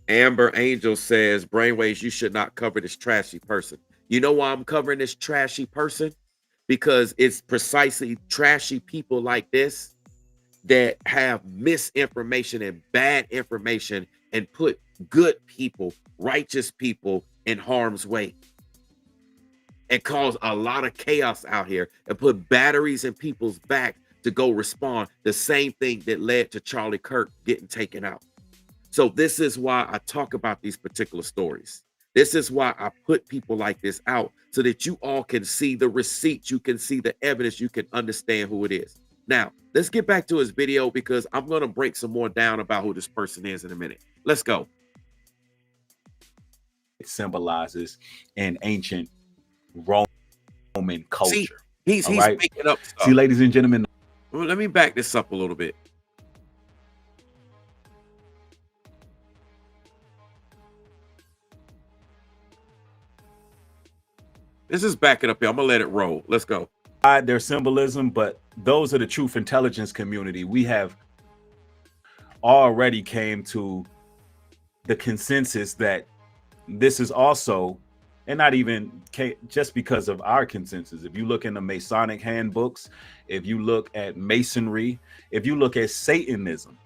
Amber Angel says, Brainwaves, you should not cover this trashy person. You know why I'm covering this trashy person? Because it's precisely trashy people like this that have misinformation and bad information and put good people, righteous people in harm's way and cause a lot of chaos out here and put batteries in people's back to go respond. The same thing that led to Charlie Kirk getting taken out. So this is why I talk about these particular stories. This is why I put people like this out so that you all can see the receipts, you can see the evidence, you can understand who it is. Now, let's get back to his video because I'm going to break some more down about who this person is in a minute. Let's go.
It symbolizes in ancient Roman culture.
See, he's
right?
making up stuff.
See, ladies and gentlemen.
Well, let me back this up a little bit. This is backing up here. I'm going to let it roll. Let's go.
Their symbolism, but those are the truth intelligence community. We have already came to the consensus that this is also, and not even just because of our consensus. If you look in the Masonic handbooks, if you look at Masonry, if you look at Satanism,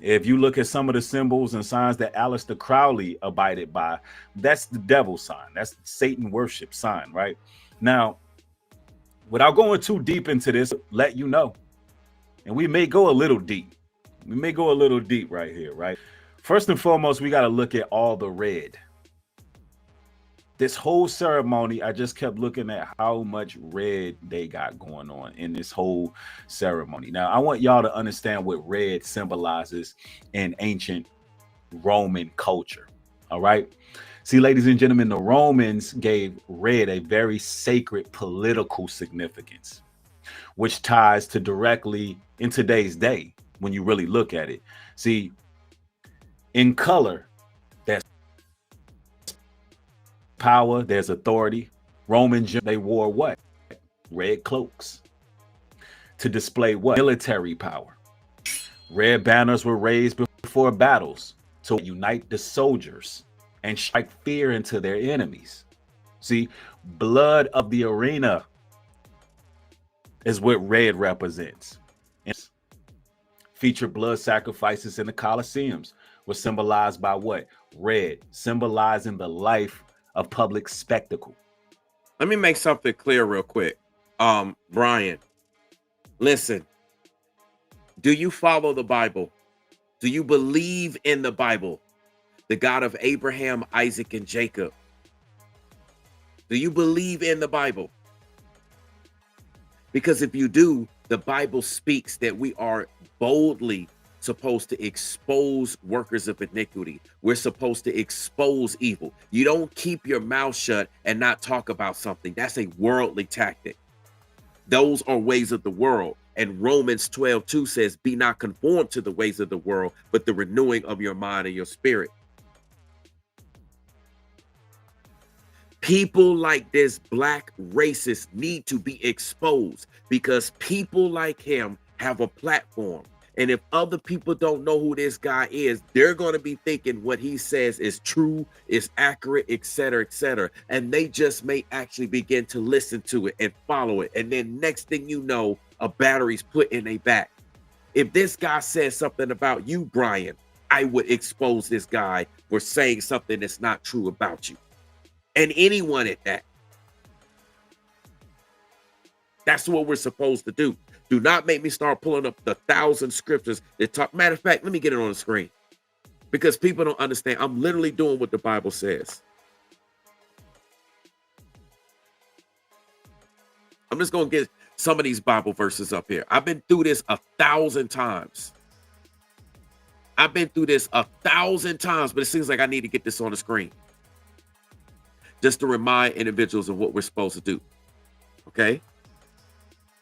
if you look at some of the symbols and signs that Aleister Crowley abided by, that's the devil sign. That's Satan worship sign, right? Now, without going too deep into this, let you know, and we may go a little deep. We may go a little deep right here, right? First and foremost, we got to look at all the red. This whole ceremony, I just kept looking at how much red they got going on in this whole ceremony. Now, I want y'all to understand what red symbolizes in ancient Roman culture. All right. See, ladies and gentlemen, the Romans gave red a very sacred political significance, which ties to directly in today's day when you really look at it. See, in color, that's power, there's authority. Romans, they wore what? Red cloaks. to display what? Military power. Red banners were raised before battles to unite the soldiers and strike fear into their enemies. See, blood of the arena is what red represents. Feature blood sacrifices in the Colosseums were symbolized by what? Red, symbolizing the life of public spectacle.
Let me make something clear real quick. Brian, listen, do you follow the Bible? Do you believe in the Bible? The God of Abraham, Isaac, and Jacob. Do you believe in the Bible? Because if you do, the Bible speaks that we are boldly supposed to expose workers of iniquity. We're supposed to expose evil. You don't keep your mouth shut and not talk about something. That's a worldly tactic. Those are ways of the world. And Romans 12:2 says, be not conformed to the ways of the world, but the renewing of your mind and your spirit. People like this black racist need to be exposed because people like him have a platform. And if other people don't know who this guy is, they're going to be thinking what he says is true, is accurate, etc., etc. And they just may actually begin to listen to it and follow it. And then next thing you know, a battery's put in their back. If this guy says something about you, Brian, I would expose this guy for saying something that's not true about you. And anyone at that. That's what we're supposed to do. Do not make me start pulling up the 1,000 scriptures that talk. Matter of fact, let me get it on the screen because people don't understand. I'm literally doing what the Bible says. I'm just going to get some of these Bible verses up here. I've been through this 1,000 times. I've been through this 1,000 times, but it seems like I need to get this on the screen just to remind individuals of what we're supposed to do. Okay?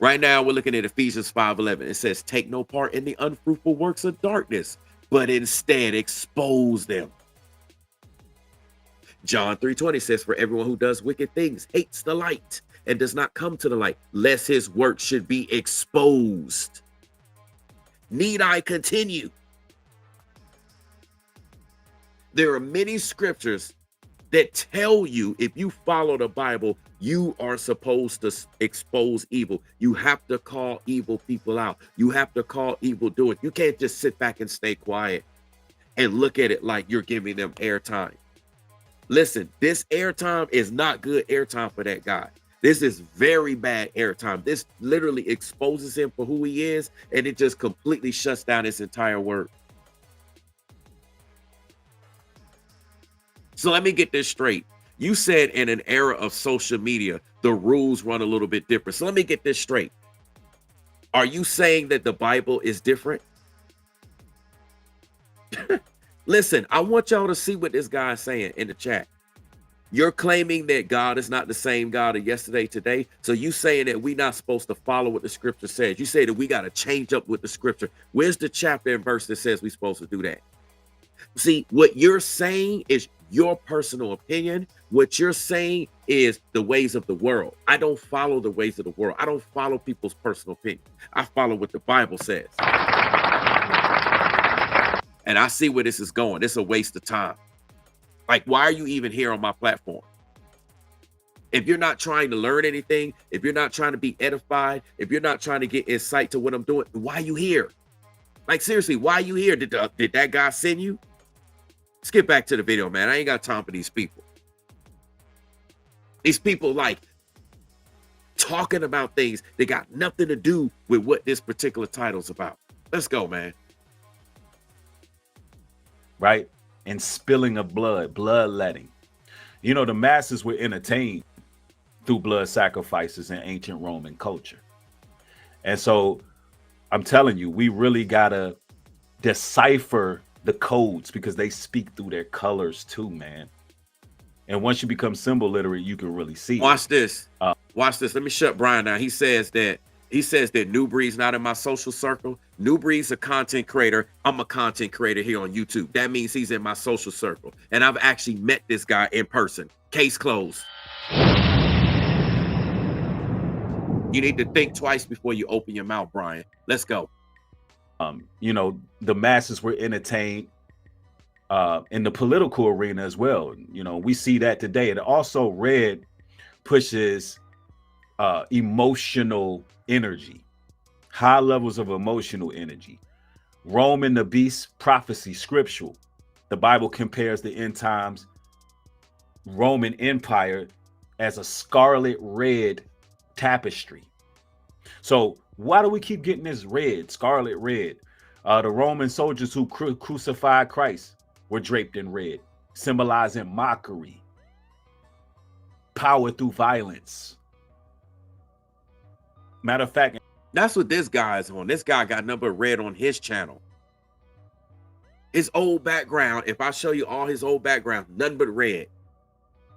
Right now, we're looking at Ephesians 5:11. It says, take no part in the unfruitful works of darkness, but instead expose them. John 3:20 says, for everyone who does wicked things hates the light and does not come to the light, lest his work should be exposed. Need I continue? There are many scriptures that tell you if you follow the Bible, you are supposed to expose evil. You have to call evil people out. You have to call evil doers. You can't just sit back and stay quiet and look at it like you're giving them airtime. Listen, this airtime is not good airtime for that guy. This is very bad airtime. This literally exposes him for who he is, and it just completely shuts down his entire work. So let me get this straight. You said in an era of social media, the rules run a little bit different. So let me get this straight. Are you saying that the Bible is different? Listen, I want y'all to see what this guy is saying in the chat. You're claiming that God is not the same God of yesterday, today. So you saying that we're not supposed to follow what the scripture says. You say that we got to change up with the scripture. Where's the chapter and verse that says we're supposed to do that? See, what you're saying is your personal opinion. What you're saying is the ways of the world. I don't follow the ways of the world. I don't follow people's personal opinion. I follow what the Bible says. And I see where this is going. It's a waste of time. Like, why are you even here on my platform? If you're not trying to learn anything, if you're not trying to be edified, if you're not trying to get insight to what I'm doing, why are you here? Like, seriously, why are you here? Did that guy send you? Let's get back to the video, man. I ain't got time for these people. These people like talking about things that got nothing to do with what this particular title's about. Let's go, man.
Right? And spilling of blood, bloodletting. You know, the masses were entertained through blood sacrifices in ancient Roman culture. And so I'm telling you, we really got to decipher the codes because they speak through their colors too, man. And once you become symbol literate, you can really see.
Watch this. Watch this. Let me shut Brian down. He says that New Breed's not in my social circle. New Breed's a content creator. I'm a content creator here on YouTube. That means he's in my social circle. And I've actually met this guy in person. Case closed. You need to think twice before you open your mouth, Brian. Let's go.
You know, the masses were entertained in the political arena as well. You know, we see that today. And also red pushes emotional energy, high levels of emotional energy. Rome and the beast, prophecy, scriptural. The Bible compares the end times Roman Empire as a scarlet red tapestry. So why do we keep getting this red, scarlet red? The Roman soldiers who crucified Christ were draped in red, symbolizing mockery, power through violence. Matter of fact,
that's what this guy is on. This guy got number red on his channel. His old background, if I show you all his old background, nothing but red.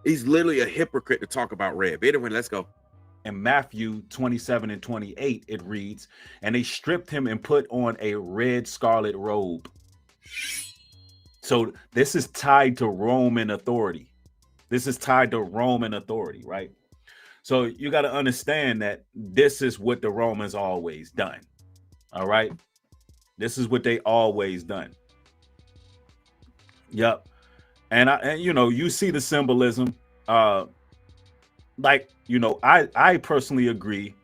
He's literally a hypocrite to talk about red. But anyway, let's go.
In Matthew 27 and 28, it reads, and they stripped him and put on a red scarlet robe. So this is tied to Roman authority. This is tied to Roman authority, right? So you got to understand that this is what the Romans always done. All right. This is what they always done. Yep. And you know, you see the symbolism. Like, you know, I personally agree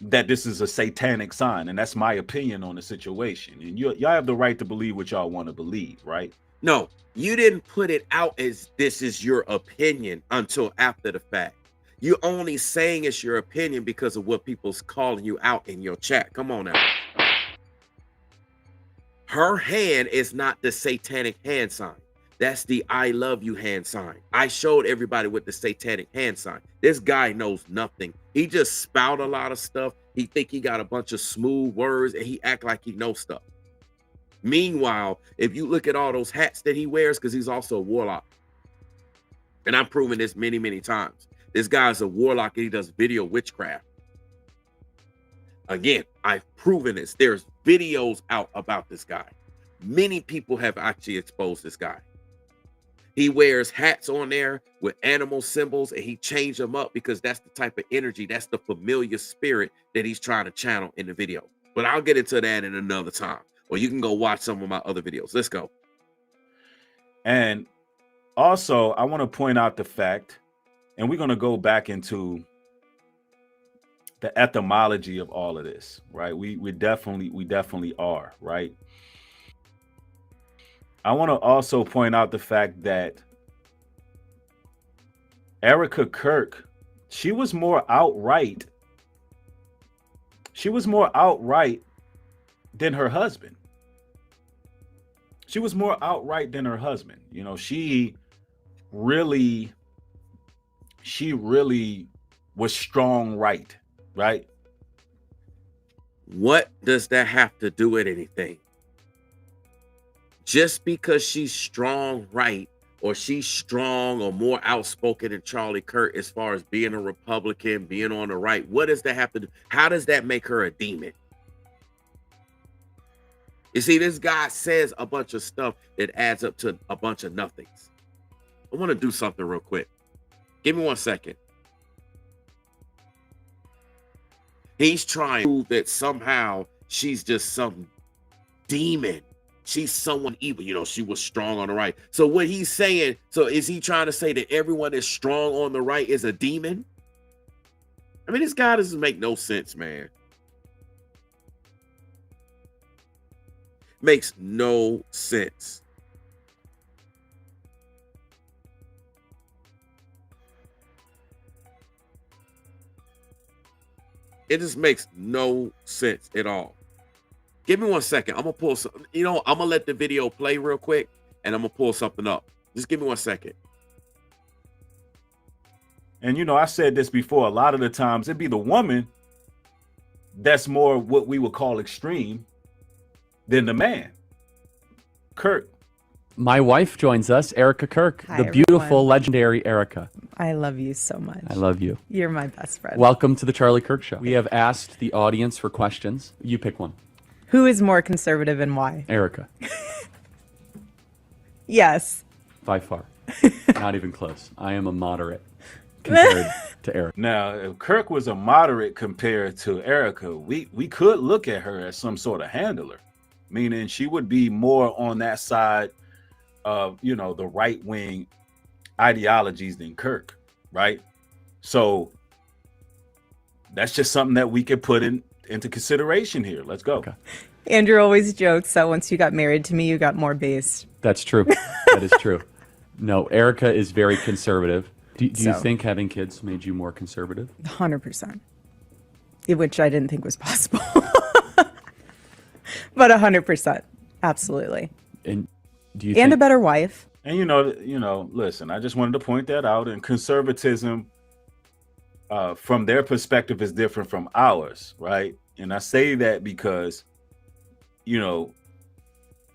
that this is a satanic sign, and that's my opinion on the situation. And y'all have the right to believe what y'all want to believe, right?
No, you didn't put it out as this is your opinion until after the fact. You're only saying it's your opinion because of what people's calling you out in your chat. Come on now. Her hand is not the satanic hand sign. That's the I love you hand sign. I showed everybody with the satanic hand sign. This guy knows nothing. He just spout a lot of stuff. He think he got a bunch of smooth words and he act like he knows stuff. Meanwhile, if you look at all those hats that he wears, because he's also a warlock. And I've proven this many, many times. This guy's a warlock and he does video witchcraft. Again, I've proven this. There's videos out about this guy. Many people have actually exposed this guy. He wears hats on there with animal symbols and he changed them up because that's the type of energy, that's the familiar spirit that he's trying to channel in the video. But I'll get into that in another time. Or you can go watch some of my other videos. Let's go.
And also, I want to point out the fact, and we're going to go back into the etymology of all of this, right? We definitely are, right? I want to also point out the fact that Erika Kirk, she was more outright. She was more outright than her husband. She was more outright than her husband. You know, she really was strong right?
What does that have to do with anything? Just because she's strong right, or she's strong or more outspoken than Charlie Kirk as far as being a Republican, being on the right, what does that have to do? How does that make her a demon? You see, this guy says a bunch of stuff that adds up to a bunch of nothings. I want to do something real quick. Give me 1 second. He's trying to prove that somehow she's just some demon. She's someone evil. You know, she was strong on the right. So what he's saying, so is he trying to say that everyone that's strong on the right is a demon? I mean, this guy doesn't make no sense, man. Makes no sense. It just makes no sense at all. Give me 1 second. I'm gonna pull some, you know, I'm gonna let the video play real quick and I'm gonna pull something up. Just give me 1 second.
And you know, I said this before, a lot of the times it'd be the woman that's more what we would call extreme than the man. Kirk.
My wife joins us, Erika Kirk,
Hi,
the beautiful,
everyone.
legendary Erika.
I love you so much.
I love you.
You're my best friend.
Welcome to the Charlie Kirk Show. We have asked the audience for questions. You pick one.
Who is more conservative and why?
Erika,
Yes.
by far. Not even close. I am a moderate compared to Erika.
Now, if Kirk was a moderate compared to Erika, we could look at her as some sort of handler, meaning she would be more on that side of, you know, the right wing ideologies than Kirk, right? So that's just something that we could put into consideration here. Let's go.
Okay.
Andrew always jokes that once you got married to me, you got more based.
That's true. That is true. No, Erika is very conservative. Do you
So-
think having kids made you more conservative?
100%. Which I didn't think was possible. But 100%. Absolutely.
And do you
And
think
a better wife.
And you know, listen, I just wanted to point that out. And conservatism, from their perspective, is different from ours, right? And I say that because, you know,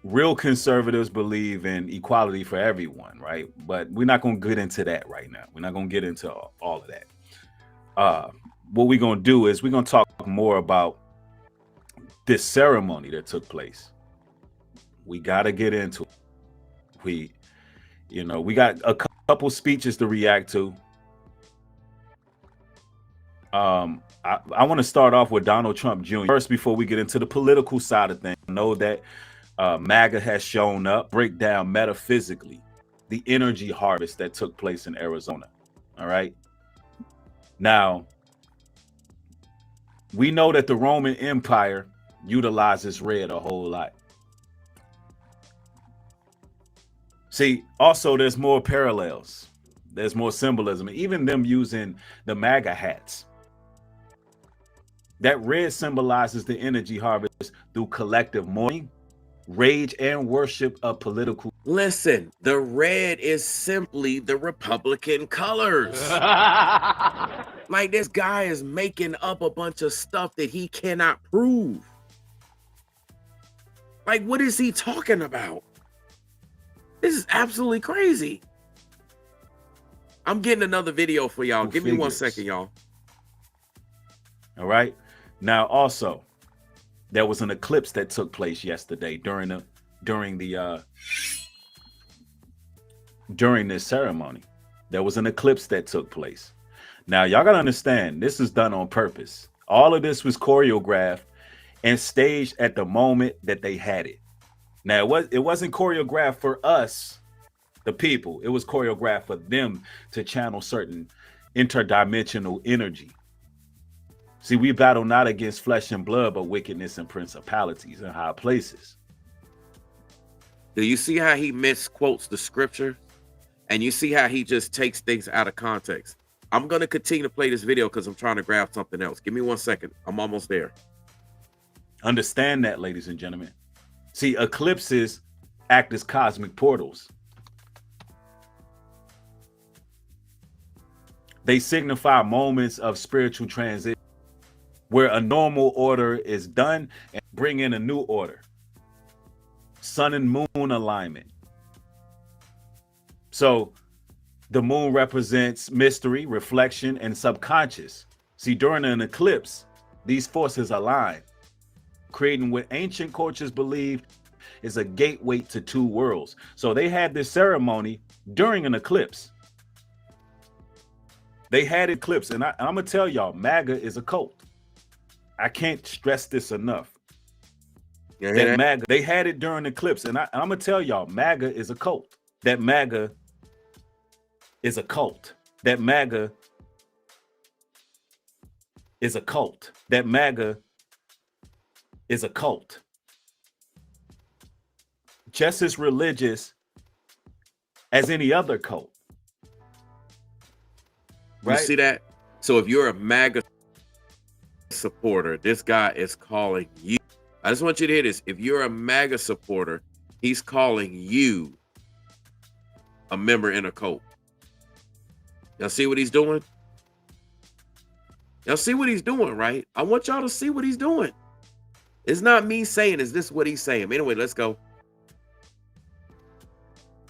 real conservatives believe in equality for everyone, right? But we're not going to get into that right now. We're not going to get into all of that. What we're going to do is we're going to talk more about this ceremony that took place. We got to get into it. We got a couple speeches to react to. I want to start off with Donald Trump Jr. First, before we get into the political side of things, I know that MAGA has shown up, break down metaphysically the energy harvest that took place in Arizona. All right. Now, we know that the Roman Empire utilizes red a whole lot. See, also, there's more parallels. There's more symbolism, even them using the MAGA hats. That red symbolizes the energy harvest through collective mourning, rage, and worship of political.
Listen, the red is simply the Republican colors. Like, this guy is making up a bunch of stuff that he cannot prove. Like, what is he talking about? This is absolutely crazy. I'm getting another video for y'all. Give me 1 second, y'all.
All right. Now, also, there was an eclipse that took place yesterday during this ceremony. There was an eclipse that took place. Now, y'all gotta understand, this is done on purpose. All of this was choreographed and staged at the moment that they had it. Now, it wasn't choreographed for us, the people. It was choreographed for them to channel certain interdimensional energy. See, we battle not against flesh and blood, but wickedness and principalities in high places.
Do you see how he misquotes the scripture? And you see how he just takes things out of context? I'm going to continue to play this video because I'm trying to grab something else. Give me 1 second. I'm almost there.
Understand that, ladies and gentlemen. See, eclipses act as cosmic portals. They signify moments of spiritual transition where a normal order is done and bring in a new order. Sun and moon alignment. So the moon represents mystery, reflection, and subconscious. See, during an eclipse, these forces align, creating what ancient cultures believed is a gateway to two worlds. So they had this ceremony during an eclipse. They had eclipse, and I'm gonna tell y'all, MAGA is a cult. I can't stress this enough. That MAGA, they had it during eclipse, and I'm gonna tell y'all, MAGA is a cult. That MAGA is a cult. That MAGA is a cult. That MAGA is a cult. Just as religious as any other cult.
Right? You see that? So if you're a MAGA supporter, this guy is calling you. I just want you to hear this. If you're a MAGA supporter, he's calling you a member in a cult. Y'all see what he's doing? Y'all see what he's doing, right? I want y'all to see what he's doing. It's not me saying, is this what he's saying? Anyway, let's go.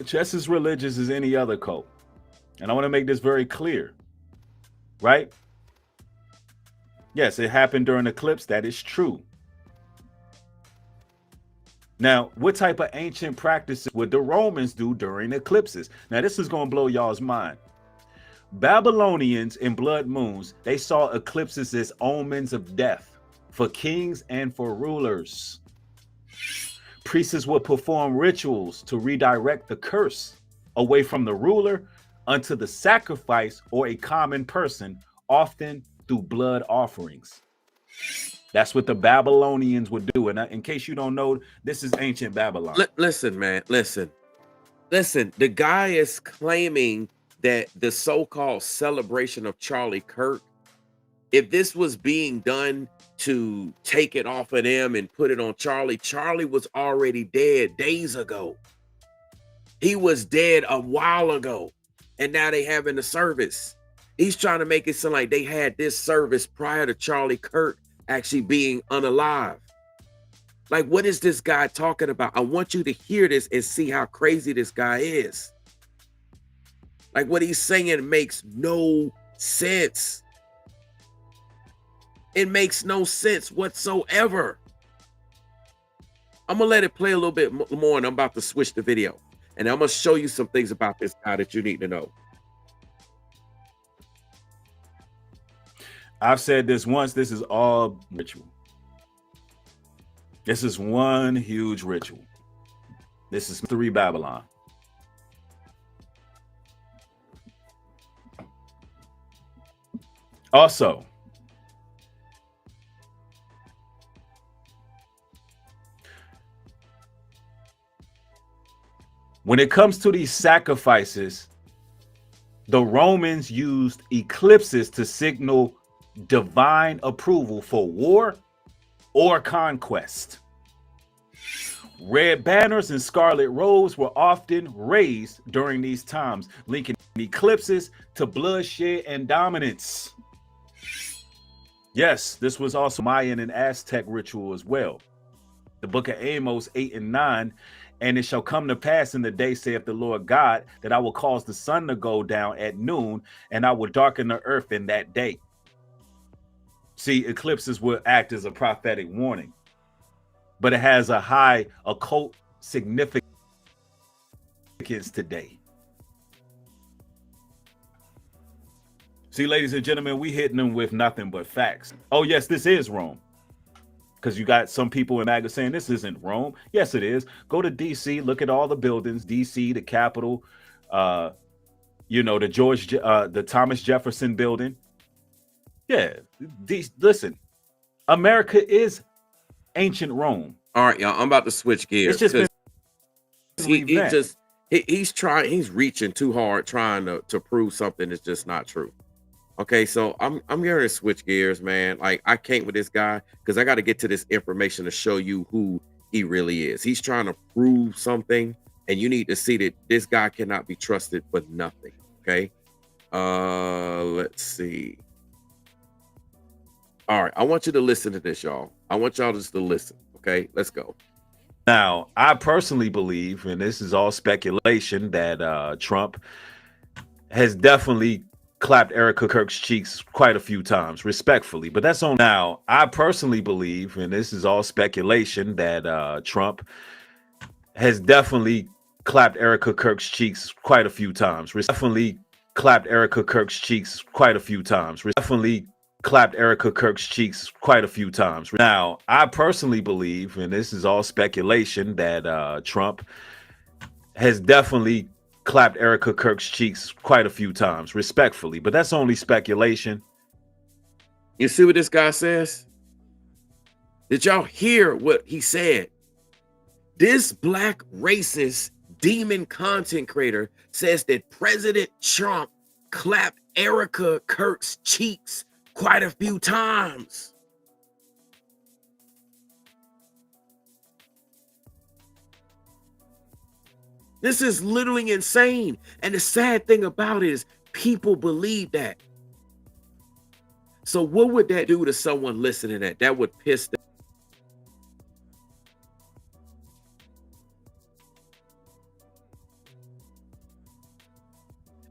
Just as religious as any other cult. And I want to make this very clear. Right? Yes, it happened during eclipse. That is true. Now, what type of ancient practices would the Romans do during eclipses? Now, this is going to blow y'all's mind. Babylonians and blood moons, they saw eclipses as omens of death for kings and for rulers. Priests would perform rituals to redirect the curse away from the ruler unto the sacrifice or a common person, often through blood offerings. That's what the Babylonians would do. And in case you don't know, this is ancient Babylon.
Listen, man, listen. The guy is claiming that the so-called celebration of Charlie Kirk, if this was being done to take it off of them and put it on Charlie, Charlie was already dead days ago. He was dead a while ago, and now they having the service. He's trying to make it sound like they had this service prior to Charlie Kirk actually being unalive. Like, what is this guy talking about? I want you to hear this and see how crazy this guy is. Like, what he's saying makes no sense. It makes no sense whatsoever. I'm gonna let it play a little bit more, and I'm about to switch the video. And I'm gonna show you some things about this guy that you need to know.
I've said this once, this is all ritual. This is one huge ritual. This is 3 Babylon. Also, when it comes to these sacrifices, the Romans used eclipses to signal divine approval for war or conquest. Red banners and scarlet robes were often raised during these times, linking eclipses to bloodshed and dominance. Yes, this was also Mayan and Aztec ritual as well. The book of Amos 8 and 9, and it shall come to pass in the day, saith the Lord God, that I will cause the sun to go down at noon, and I will darken the earth in that day. See, eclipses will act as a prophetic warning, but it has a high occult significance today. See, ladies and gentlemen, we hitting them with nothing but facts. Oh, yes, this is Rome. Because you got some people in Aga saying this isn't Rome. Yes, it is. Go to DC, look at all the buildings, DC, the Capitol, the the Thomas Jefferson building. Yeah, listen, America is ancient Rome.
All right, y'all, I'm about to switch gears.
It's just
he's reaching too hard trying to prove something that's just not true. Okay, so I'm going to switch gears, man. Like, I can't with this guy because I got to get to this information to show you who he really is. He's trying to prove something, and you need to see that this guy cannot be trusted for nothing. Okay, let's see. All right, I want you to listen to this, y'all. I want y'all just to listen. Okay, let's go.
Now, I personally believe, and this is all speculation, that Trump has definitely clapped Erika Kirk's cheeks quite a few times, respectfully. But that's on now. I personally believe, and this is all speculation, that Trump has definitely clapped Erika Kirk's cheeks quite a few times. Definitely clapped Erika Kirk's cheeks quite a few times. Definitely clapped Erika Kirk's cheeks quite a few times. Now, I personally believe, and this is all speculation, that Trump has definitely clapped Erika Kirk's cheeks quite a few times, respectfully. But that's only speculation.
You see what this guy says? Did y'all hear what he said? This black racist demon content creator says that President Trump clapped Erika Kirk's cheeks quite a few times. This is literally insane. And the sad thing about it is people believe that. So what would that do to someone listening to that? That would piss them.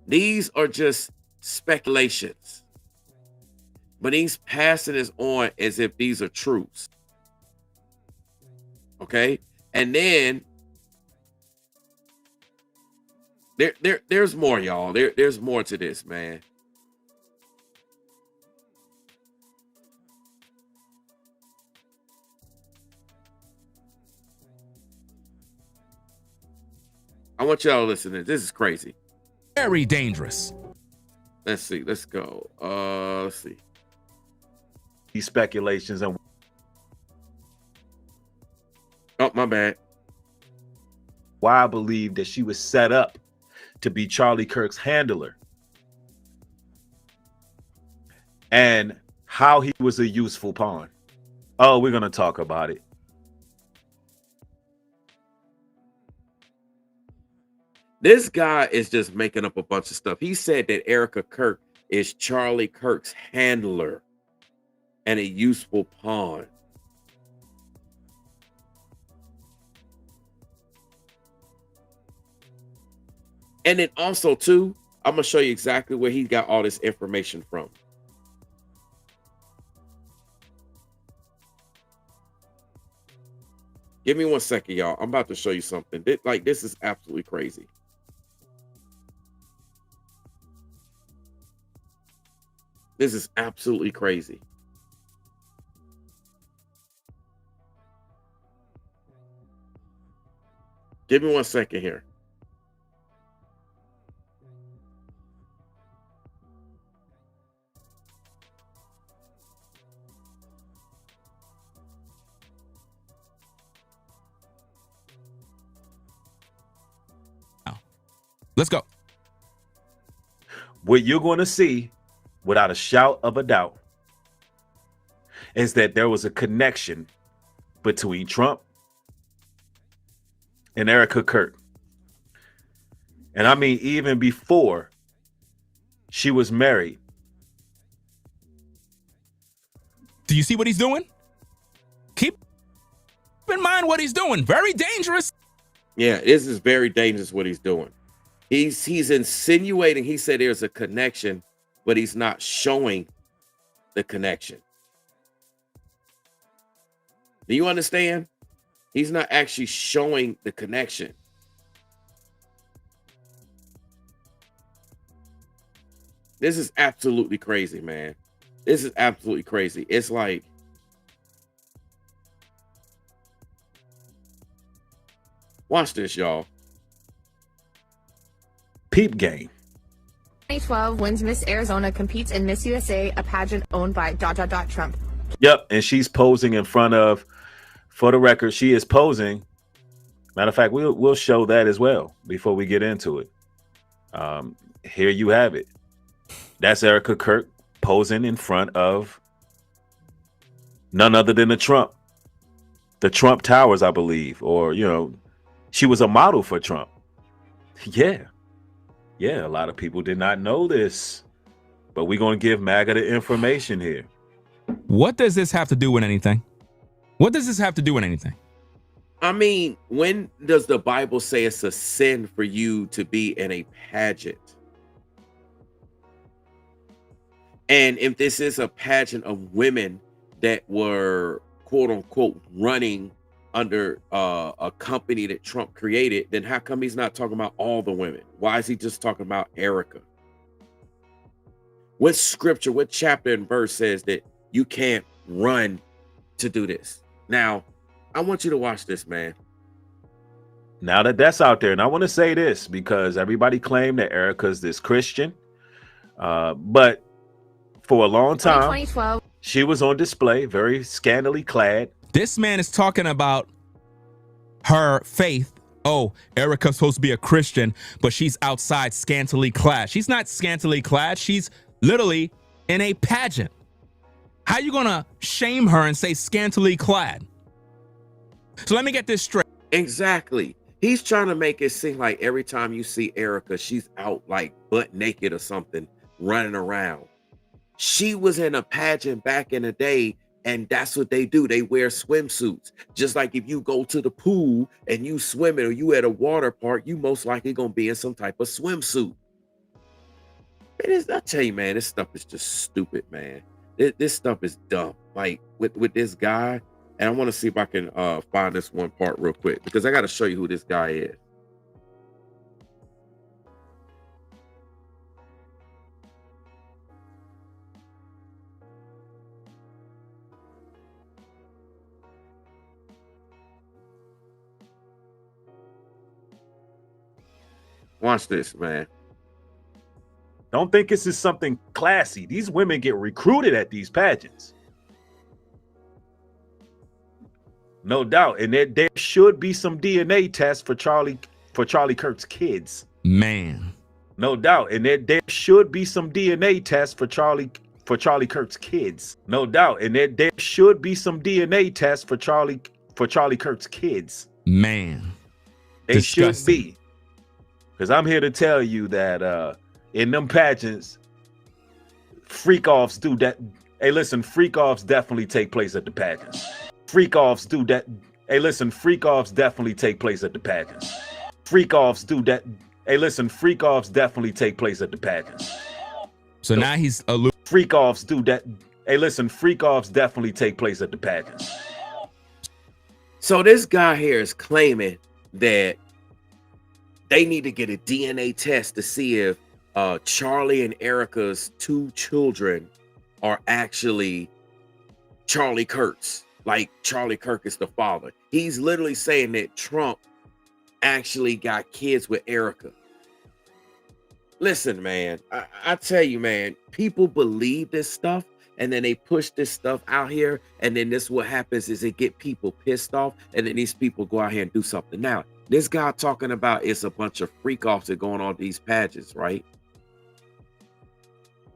These are just speculations. But he's passing this on as if these are truths. Okay? And then there's more, y'all. There's more to this, man. I want y'all to listen to this. This is crazy.
Very dangerous.
Let's see. Let's go. Let's see.
These speculations and
Oh, my bad.
why I believe that she was set up to be Charlie Kirk's handler, and how he was a useful pawn. Oh, we're going to talk about it.
This guy is just making up a bunch of stuff. He said that Erika Kirk is Charlie Kirk's handler and a useful pawn. And then also, too, I'm going to show you exactly where he got all this information from. Give me 1 second, y'all. I'm about to show you something. This is absolutely crazy. This is absolutely crazy. Give me 1 second here.
Let's go.
What you're going to see, without a shout of a doubt, is that there was a connection between Trump and Erika Kirk. And I mean, even before she was married.
Do you see what he's doing? Keep in mind what he's doing. Very dangerous.
Yeah, this is very dangerous what he's doing. He's insinuating, he said there's a connection, but he's not showing the connection. Do you understand? He's not actually showing the connection. This is absolutely crazy, man. This is absolutely crazy. It's like, watch this, y'all.
Peep game.
2012 wins Miss Arizona competes in Miss USA, a pageant owned by ... Trump.
Yep, and she's posing in front of, for the record, she is posing. Matter of fact, we'll show that as well before we get into it. Here you have it. That's Erika Kirk posing in front of none other than the Trump Towers, I believe, or she was a model for Trump. Yeah, a lot of people did not know this, but we're going to give MAGA the information here.
What does this have to do with anything? What does this have to do with anything?
I mean, when does the Bible say it's a sin for you to be in a pageant? And if this is a pageant of women that were, quote unquote, running under a company that Trump created, then how come he's not talking about all the women? Why is he just talking about Erika? What scripture, what chapter and verse says that you can't run to do this? Now, I want you to watch this, man.
Now that that's out there, and I want to say this because everybody claimed that Erika's this Christian, but for a long time,
2012.
She was on display, very scantily clad.
This man is talking about her faith. Oh, Erika's supposed to be a Christian, but she's outside scantily clad. She's not scantily clad. She's literally in a pageant. How you gonna shame her and say scantily clad? So let me get this straight.
Exactly. He's trying to make it seem like every time you see Erika, she's out like butt naked or something, running around. She was in a pageant back in the day, and that's what they do. They wear swimsuits. Just like if you go to the pool and you swimming, or you at a water park, you most likely gonna be in some type of swimsuit. I tell you, man, this stuff is just stupid, man. This stuff is dumb. Like with this guy, and I want to see if I can find this one part real quick because I got to show you who this guy is. Watch this, man.
Don't think this is something classy. These women get recruited at these pageants. No doubt. And there should be some DNA tests for Charlie Kirk's kids.
Man.
No doubt. And there should be some DNA tests for Charlie Kirk's kids. No doubt. And there should be some DNA tests for Charlie Kirk's kids.
Man.
They
Disgusting.
should be. Because I'm here to tell you that in them pageants, freak-offs do that. Hey, listen, freak-offs definitely take place at the pageants. Freak-offs do that. Hey, listen, freak-offs definitely take place at the pageants. Freak-offs do that. Hey, listen, freak-offs definitely take place at the pageants.
So now he's
freak-offs do that. Hey, listen, freak-offs definitely take place at the pageants.
So this guy here is claiming that they need to get a DNA test to see if Charlie and Erika's 2 children are actually Charlie Kirk's. Like Charlie Kirk is the father. He's literally saying that Trump actually got kids with Erika. Listen, man, I tell you, man, people believe this stuff and then they push this stuff out here. And then this what happens is it get people pissed off. And then these people go out here and do something. Now, this guy talking about it's a bunch of freak offs that going on these pageants, right?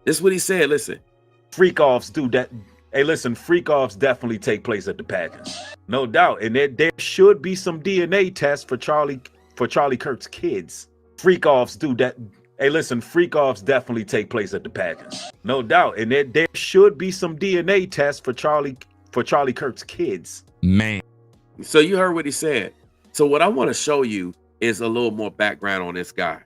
This is what he said. Listen,
freak offs do that. Hey, listen, freak-offs definitely take place at the pageants. No doubt. And there should be some DNA tests for Charlie Kirk's kids. Freak-offs do that. Hey, listen, freak-offs definitely take place at the pageants. No doubt. And there should be some DNA tests for Charlie Kirk's kids.
Man.
So you heard what he said. So what I want to show you is a little more background on this guy.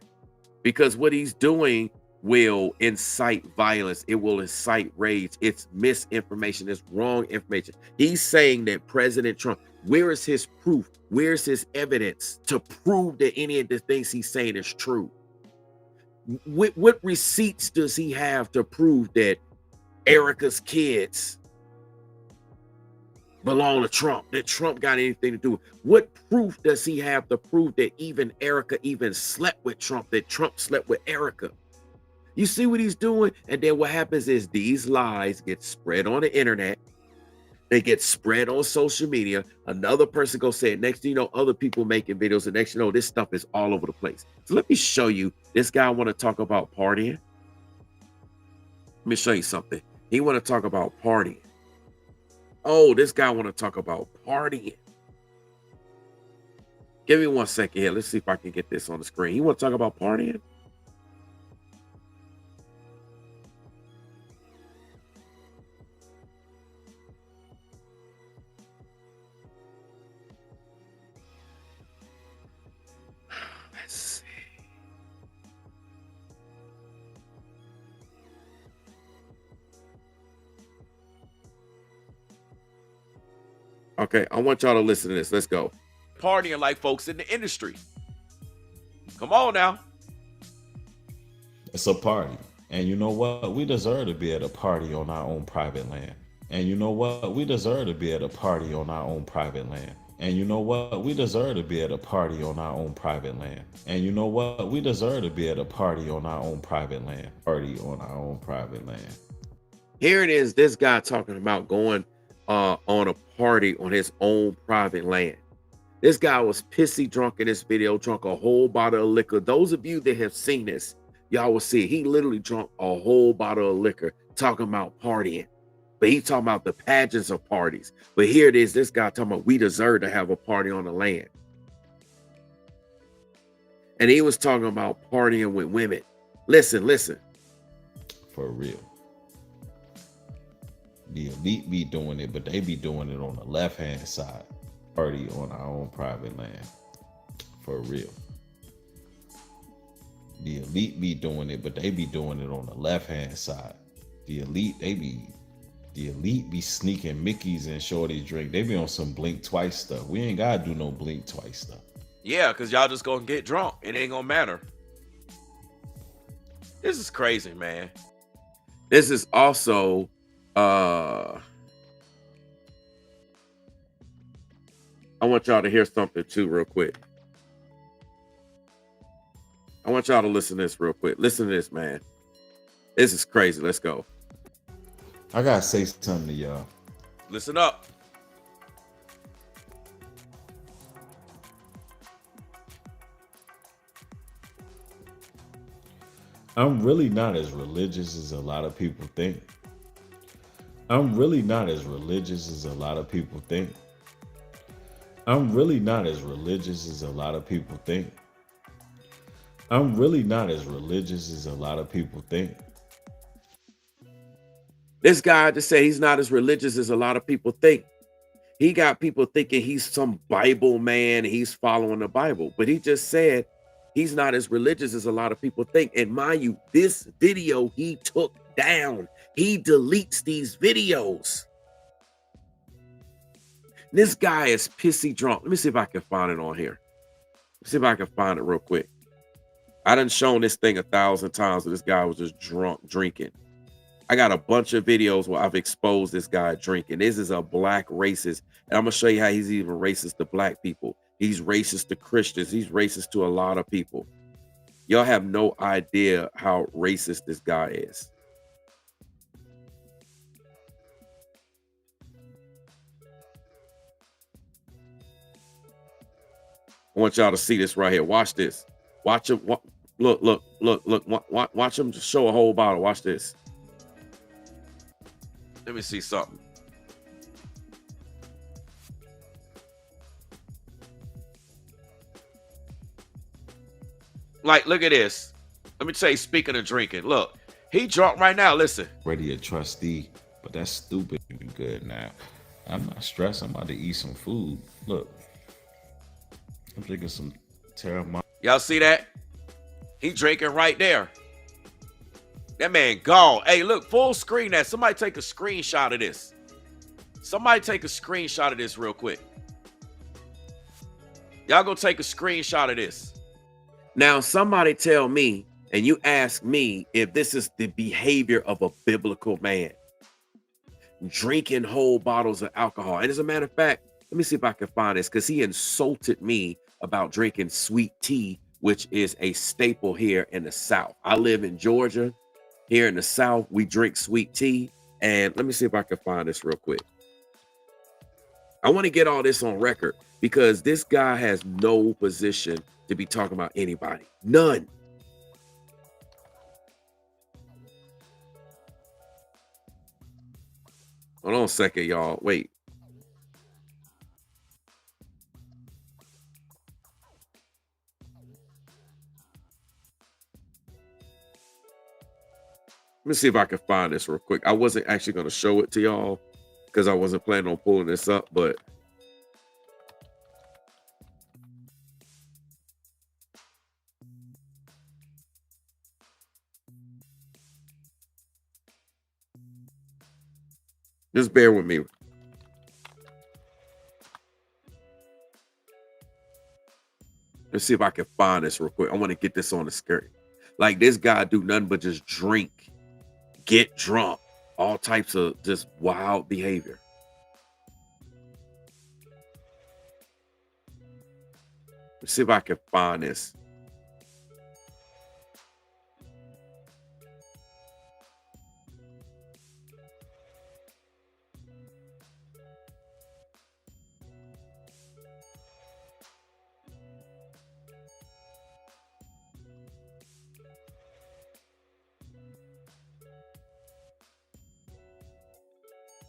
Because what he's doing will incite violence. It will incite rage. It's misinformation. It's wrong information. He's saying that President Trump, where is his proof? Where's his evidence to prove that any of the things he's saying is true? What receipts does he have to prove that Erika's kids belong to Trump, that Trump got anything to do with? What proof does he have to prove that even Erika even slept with Trump, that Trump slept with Erika? You see what he's doing? And then what happens is these lies get spread on the internet. They get spread on social media. Another person goes say it. Next thing you know, other people making videos. And next thing you know, this stuff is all over the place. So let me show you. This guy want to talk about partying. Let me show you something. He want to talk about partying. Oh, this guy want to talk about partying. Give me 1 second here. Let's see if I can get this on the screen. You want to talk about partying? Okay, I want y'all to listen to this. Let's go. Partying like folks in the industry. Come on now.
It's a party. And you know what? We deserve to be at a party on our own private land. And you know what? We deserve to be at a party on our own private land. And you know what? We deserve to be at a party on our own private land. And you know what? We deserve to be at a party on our own private land. Party on our own private land.
Here it is. This guy talking about going on a party on his own private land. This guy was pissy drunk in this video, drunk a whole bottle of liquor. Those of you that have seen this, y'all will see it. He literally drunk a whole bottle of liquor talking about partying. But he talking about the pageants of parties. But here it is, this guy talking about we deserve to have a party on the land. And he was talking about partying with women. Listen, listen.
For real. The elite be doing it, but they be doing it on the left-hand side. Party on our own private land. For real. The elite be doing it, but they be doing it on the left-hand side. The elite be sneaking Mickeys and Shorty drink. They be on some blink twice stuff. We ain't gotta do no blink twice stuff.
Yeah, because y'all just gonna get drunk. It ain't gonna matter. This is crazy, man. This is also I want y'all to hear something too real quick. I want y'all to listen to this real quick. Listen to this, man. This is crazy. Let's go.
I gotta say something to y'all.
Listen up.
I'm really not as religious as a lot of people think. I'm really not as religious as a lot of people think. I'm really not as religious as a lot of people think. I'm really not as religious as a lot of people think.
This guy just said he's not as religious as a lot of people think. He got people thinking he's some Bible man. He's following the Bible, but he just said he's not as religious as a lot of people think. And mind you, this video he took down. He deletes these videos. This guy is pissy drunk. Let me see if I can find it on here. Let's see if I can find it real quick. I done shown this thing 1,000 times that this guy was just drunk drinking. I got a bunch of videos where I've exposed this guy drinking. This is a black racist. And I'm going to show you how he's even racist to black people. He's racist to Christians. He's racist to a lot of people. Y'all have no idea how racist this guy is. I want y'all to see this right here. Watch this. Watch him. Look. Watch him just show a whole bottle. Watch this. Let me see something. Like, look at this. Let me tell you, speaking of drinking, look, he drunk right now. Listen.
Already a trustee, but that's stupid and good now. I'm not stressed. I'm about to eat some food. Look, I'm drinking some terrible.
Y'all see that? He drinking right there. That man gone. Hey, look, full screen that. Somebody take a screenshot of this. Somebody take a screenshot of this real quick. Y'all go take a screenshot of this. Now, somebody tell me, and you ask me if this is the behavior of a biblical man. Drinking whole bottles of alcohol. And as a matter of fact, let me see if I can find this, because he insulted me about drinking sweet tea, which is a staple here in the South. I live in Georgia. Here in the South, we drink sweet tea. And let me see if I can find this real quick. I want to get all this on record because this guy has no position to be talking about anybody. None. Hold on a second, y'all. Wait. Let me see if I can find this real quick. I wasn't actually going to show it to y'all because I wasn't planning on pulling this up, but just bear with me. Let's see if I can find this real quick. I want to get this on the screen. Like, this guy do nothing but just drink, get drunk, all types of just wild behavior. Let's see if I can find this.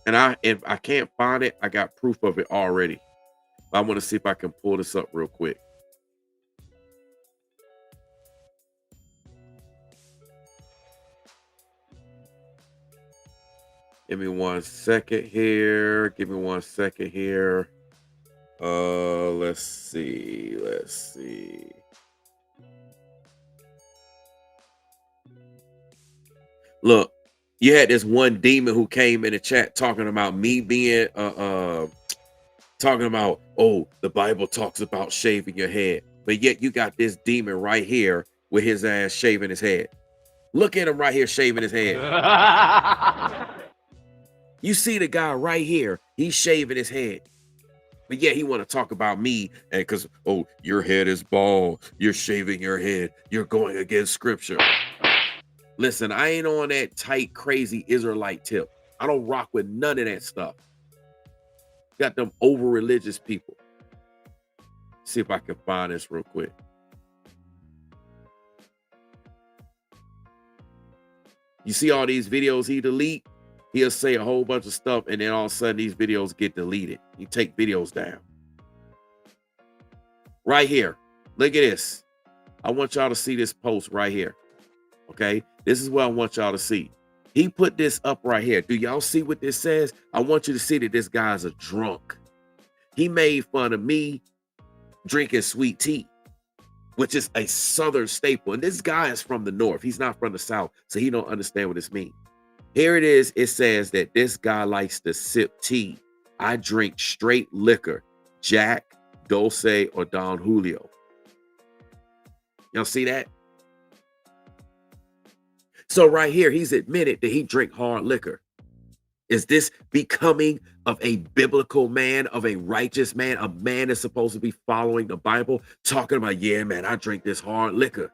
And if I can't find it, I got proof of it already. I want to see if I can pull this up real quick. Give me 1 second here. Give me 1 second here. Let's see. Look, you had this one demon who came in the chat talking about me being talking about, oh, the Bible talks about shaving your head, but yet you got this demon right here with his ass shaving his head. Look at him right here shaving his head. You see the guy right here, he's shaving his head. But yeah, he want to talk about me, and because, oh, your head is bald, you're shaving your head, you're going against scripture. Listen, I ain't on that tight, crazy Israelite tip. I don't rock with none of that stuff. Got them over religious people. See if I can find this real quick. You see all these videos he delete? He'll say a whole bunch of stuff, and then all of a sudden these videos get deleted. You take videos down. Right here. Look at this. I want y'all to see this post right here. Okay? This is what I want y'all to see. He put this up right here. Do y'all see what this says? I want you to see that this guy's a drunk. He made fun of me drinking sweet tea, which is a Southern staple. And this guy is from the North. He's not from the South, so he don't understand what this means. Here it is. It says that this guy likes to sip tea. I drink straight liquor, Jack, Dulce, or Don Julio. Y'all see that? So right here, he's admitted that he drink hard liquor. Is this becoming of a biblical man, of a righteous man, a man that's supposed to be following the Bible, talking about, yeah, man, I drink this hard liquor?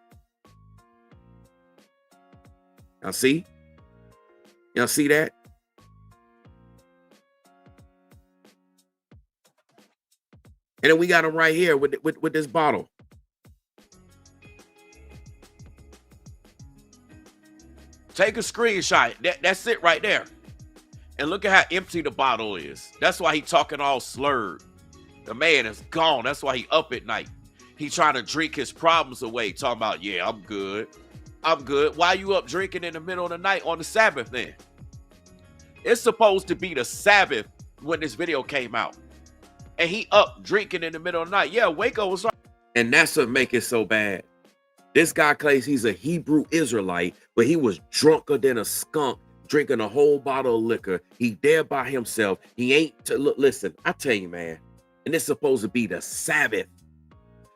Y'all see? Y'all see that? And then we got him right here with this bottle. Take a screenshot. That's it right there. And look at how empty the bottle is. That's why he talking all slurred. The man is gone. That's why he up at night. He trying to drink his problems away. Talking about, yeah, I'm good. I'm good. Why you up drinking in the middle of the night on the Sabbath then? It's supposed to be the Sabbath when this video came out. And he up drinking in the middle of the night. Yeah, Waco was right. And that's what make it so bad. This guy claims he's a Hebrew Israelite, but he was drunker than a skunk, drinking a whole bottle of liquor. He there by himself. He ain't to look. Listen, I tell you, man. And it's supposed to be the Sabbath.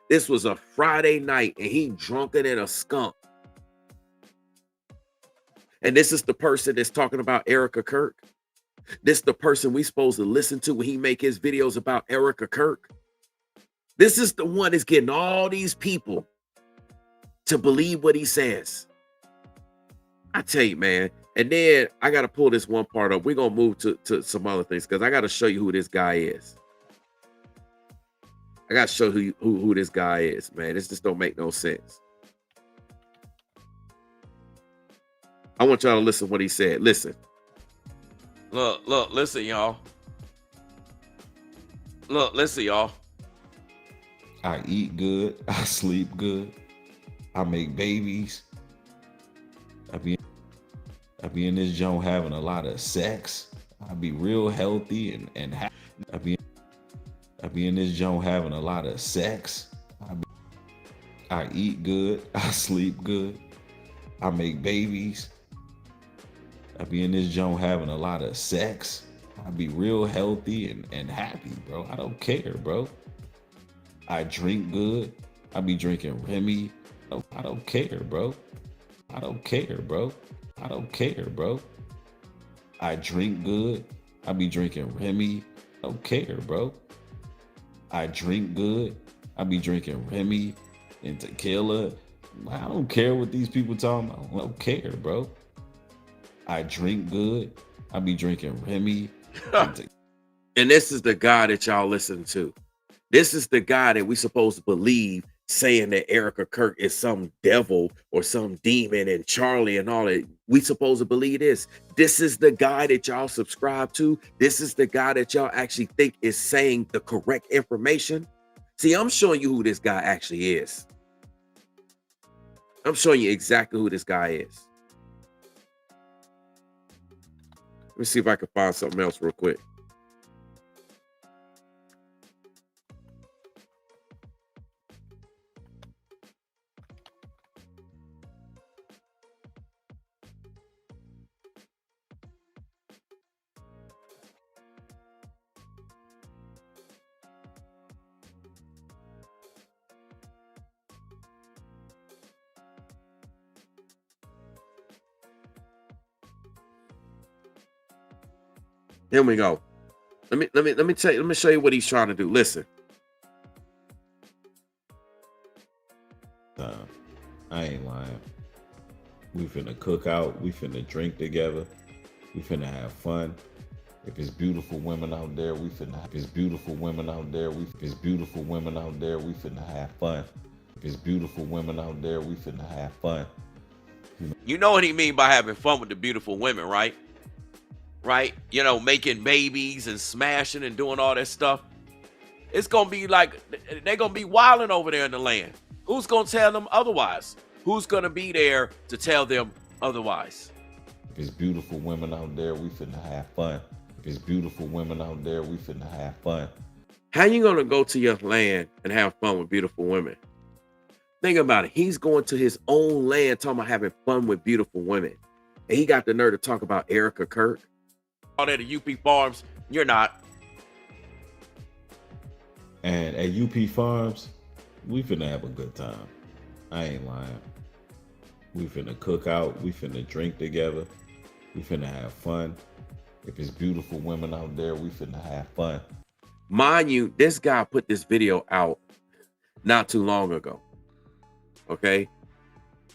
This was a Friday night, and he drunker than a skunk. And this is the person that's talking about Erika Kirk. This is the person we supposed to listen to when he make his videos about Erika Kirk. This is the one that's getting all these people to believe what he says. I tell you, man. And then I got to pull this one part up. We're going to move to some other things because I got to show you who this guy is. I got to show you who this guy is, man. This just don't make no sense. I want y'all to listen to what he said. Listen. Look, listen, y'all. Look, listen, y'all.
I eat good. I sleep good. I make babies. I be in this joint having a lot of sex. I be real healthy and happy. I be in this joint having a lot of sex. I eat good. I sleep good. I make babies. I be in this joint having a lot of sex. I be real healthy and happy, bro. I don't care, bro. I drink good. I be drinking Remy. I don't care, bro. I don't care, bro. I don't care, bro. I drink good. I be drinking Remy. I don't care, bro. I drink good. I be drinking Remy and tequila. I don't care what these people talking about. I don't care, bro. I drink good. I be drinking Remy.
And this is the guy that y'all listen to. This is the guy that we supposed to believe saying that Erika Kirk is some devil or some demon and Charlie and all that. We supposed to believe this. This is the guy that y'all subscribe to. This is the guy that y'all actually think is saying the correct information. See, I'm showing you who this guy actually is. I'm showing you exactly who this guy is. Let me see if I can find something else real quick. Here we go. Let me show you what he's trying to do. Listen.
I ain't lying. We finna cook out. We finna drink together. We finna have fun. If it's beautiful women out there, we finna. If it's beautiful women out there, if it's beautiful women out there, we finna have fun. If it's beautiful women out there, we finna have fun.
You know what he mean by having fun with the beautiful women, right? Right? You know, making babies and smashing and doing all that stuff. It's gonna be like they're gonna be wilding over there in the land. Who's gonna tell them otherwise? Who's gonna be there to tell them otherwise?
If it's beautiful women out there, we finna have fun. If it's beautiful women out there, we finna have fun.
How you gonna go to your land and have fun with beautiful women? Think about it. He's going to his own land talking about having fun with beautiful women. And he got the nerve to talk about Erika Kirk. All that at UP Farms, you're not.
And at UP Farms, we finna have a good time. I ain't lying. We finna cook out. We finna drink together. We finna have fun. If it's beautiful women out there, we finna have fun.
Mind you, this guy put this video out not too long ago. Okay?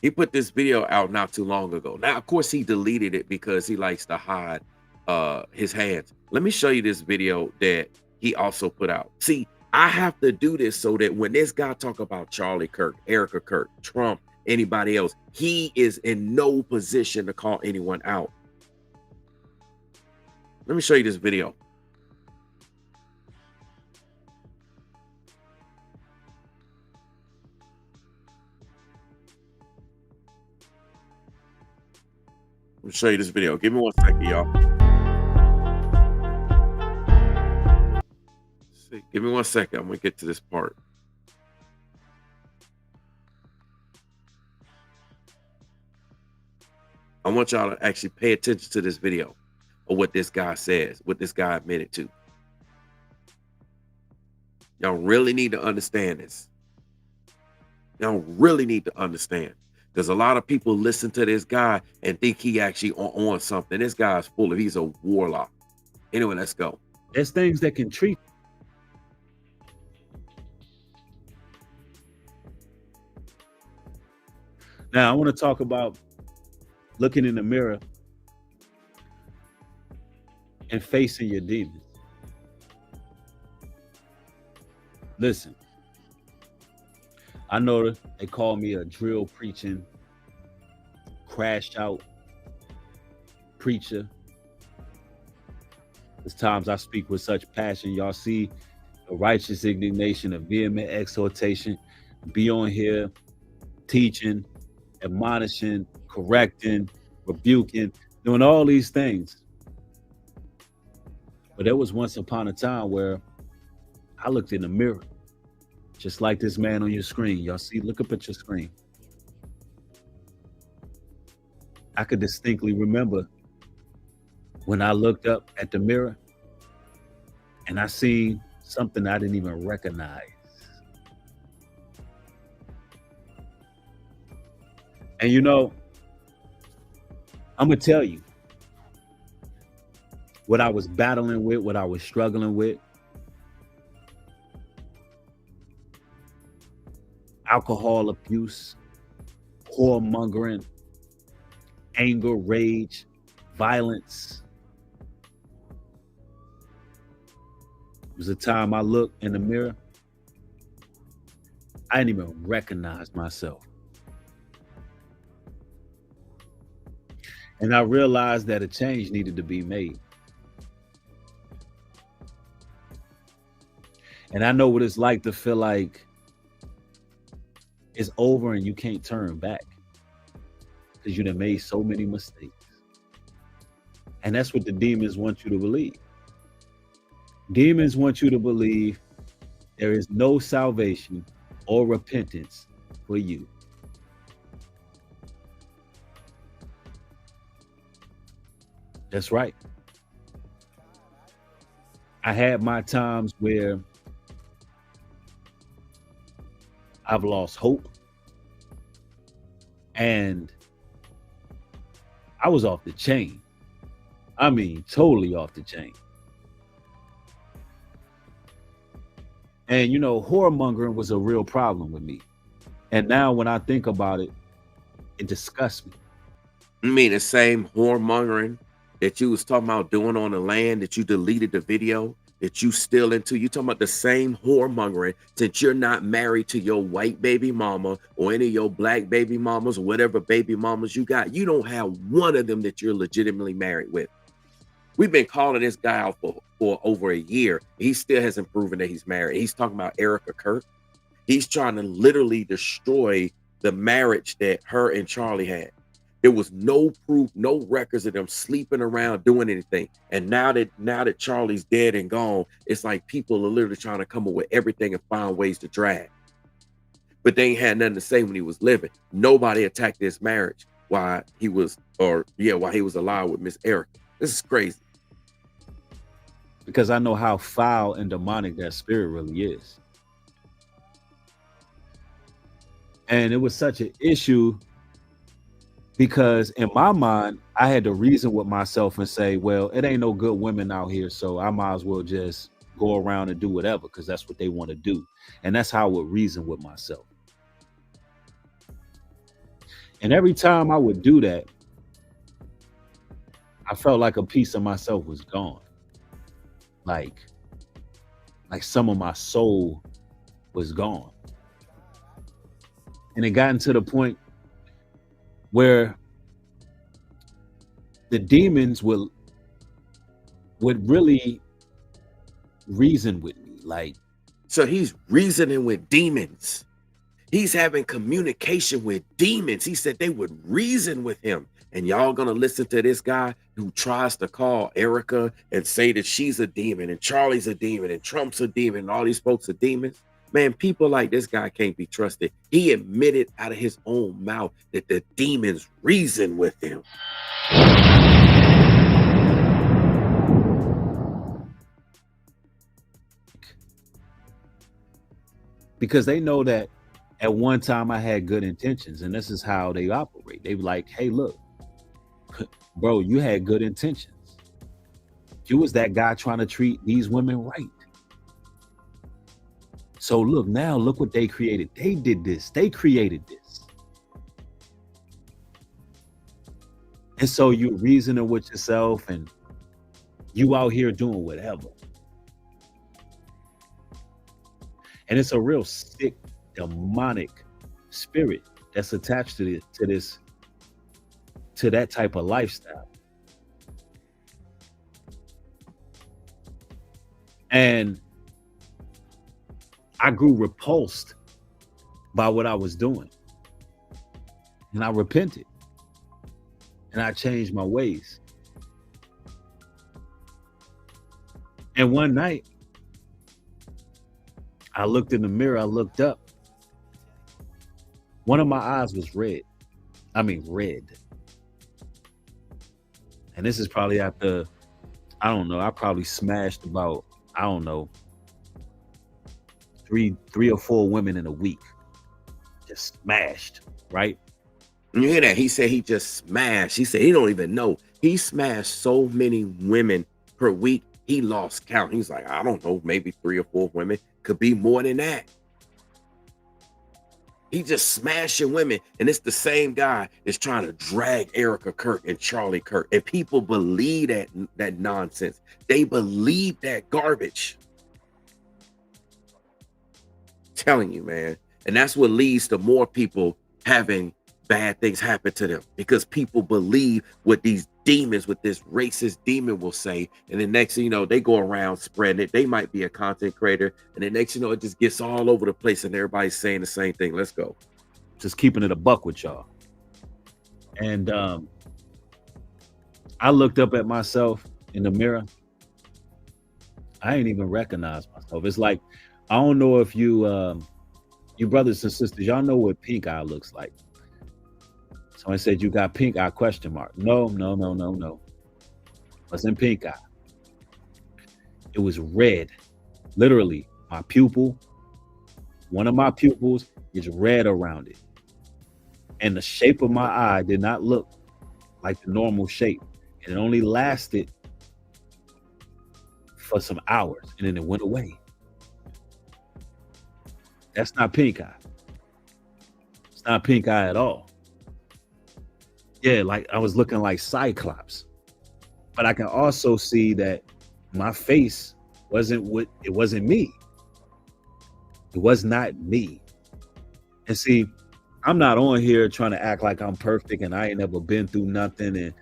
He put this video out not too long ago. Now, of course, he deleted it because he likes to hide his hands. Let me show you this video that he also put out. See, I have to do this so that when this guy talk about Charlie Kirk, Erika Kirk, Trump, anybody else, he is in no position to call anyone out. Let me show you this video. Let me show you this video. Give me 1 second, y'all. See, give me 1 second. I'm gonna get to this part. I want y'all to actually pay attention to this video of what this guy says, what this guy admitted to. Y'all really need to understand this. Y'all really need to understand. Because a lot of people listen to this guy and think he actually on something. This guy's full of, he's a warlock. Anyway, let's go.
There's things that can treat. Now, I want to talk about looking in the mirror and facing your demons. Listen, I know that they call me a drill preaching, crashed out preacher. There's times I speak with such passion. Y'all see a righteous indignation, a vehement exhortation. Be on here teaching, admonishing, correcting, rebuking, doing all these things. But there was once upon a time where I looked in the mirror, just like this man on your screen. Y'all see, look up at your screen. I could distinctly remember when I looked up at the mirror and I seen something I didn't even recognize. And you know, I'm gonna tell you what I was battling with, what I was struggling with. Alcohol abuse, whoremongering, anger, rage, violence. It was a time I looked in the mirror. I didn't even recognize myself. And I realized that a change needed to be made. And I know what it's like to feel like it's over and you can't turn back because you done made so many mistakes. And that's what the demons want you to believe. Demons want you to believe there is no salvation or repentance for you. That's right. I had my times where I've lost hope and I was off the chain. I mean, totally off the chain. And whoremongering was a real problem with me. And now when I think about it, it disgusts me.
You mean the same whoremongering that you was talking about doing on the land that you deleted the video that you still into? You talking about the same whoremongering since you're not married to your white baby mama or any of your black baby mamas or whatever baby mamas you got. You don't have one of them that you're legitimately married with. We've been calling this guy out for over a year. He still hasn't proven that he's married. He's talking about Erika Kirk. He's trying to literally destroy the marriage that her and Charlie had. There was no proof, no records of them sleeping around doing anything. And now that Charlie's dead and gone, it's like people are literally trying to come up with everything and find ways to drag. But they ain't had nothing to say when he was living. Nobody attacked this marriage while he was alive with Miss Erika. This is crazy.
Because I know how foul and demonic that spirit really is. And it was such an issue because in my mind, I had to reason with myself and say, well, it ain't no good women out here, so I might as well just go around and do whatever because that's what they want to do. And that's how I would reason with myself. And every time I would do that, I felt like a piece of myself was gone. Like some of my soul was gone. And it gotten to the point where the demons would really reason with me. Like,
so he's reasoning with demons. He's having communication with demons. He said they would reason with him. And y'all gonna listen to this guy who tries to call Erika and say that she's a demon and Charlie's a demon and Trump's a demon and all these folks are demons? Man, people like this guy can't be trusted. He admitted out of his own mouth that the demons reason with him.
Because they know that at one time I had good intentions, and this is how they operate. They be like, hey, look, bro, you had good intentions. You was that guy trying to treat these women right. So look what they created. They did this. They created this. And so you reasoning with yourself and you out here doing whatever. And it's a real sick, demonic spirit that's attached to that type of lifestyle. And I grew repulsed by what I was doing. And I repented. And I changed my ways. And one night, I looked in the mirror, I looked up. One of my eyes was red. I mean, red. And this is probably after, I don't know, I probably smashed about, I don't know, three or four women in a week. Just smashed, right?
You hear that? He said he just smashed. He said he don't even know. He smashed so many women per week, he lost count. He's like, I don't know, maybe 3 or 4 women. Could be more than that. He just smashing women. And it's the same guy that's trying to drag Erika Kirk and Charlie Kirk. And people believe that nonsense. They believe that garbage. Telling you, man. And that's what leads to more people having bad things happen to them, because people believe what these demons, what this racist demon will say. And the next thing you know, they go around spreading it. They might be a content creator, and the next thing you know, it just gets all over the place and everybody's saying the same thing. Let's go.
Just keeping it a buck with y'all. And I looked up at myself in the mirror. I ain't even recognize myself. It's like, I don't know if you brothers and sisters, y'all know what pink eye looks like. Somebody said you got pink eye, question mark. No. Wasn't pink eye. It was red. Literally, my pupil, one of my pupils is red around it. And the shape of my eye did not look like the normal shape. And it only lasted for some hours, and then it went away. That's not pink eye. It's not pink eye at all. Yeah, like I was looking like Cyclops. But I can also see that my face wasn't me. It was not me. And see, I'm not on here trying to act like I'm perfect and I ain't never been through nothing. And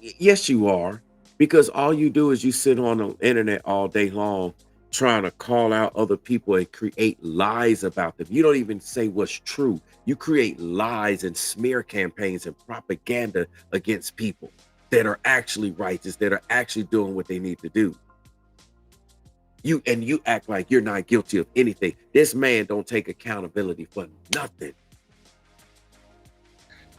Yes, you are. Because all you do is you sit on the internet all day long trying to call out other people and create lies about them. You don't even say what's true. You create lies and smear campaigns and propaganda against people that are actually righteous, that are actually doing what they need to do. You act like you're not guilty of anything. This man don't take accountability for nothing.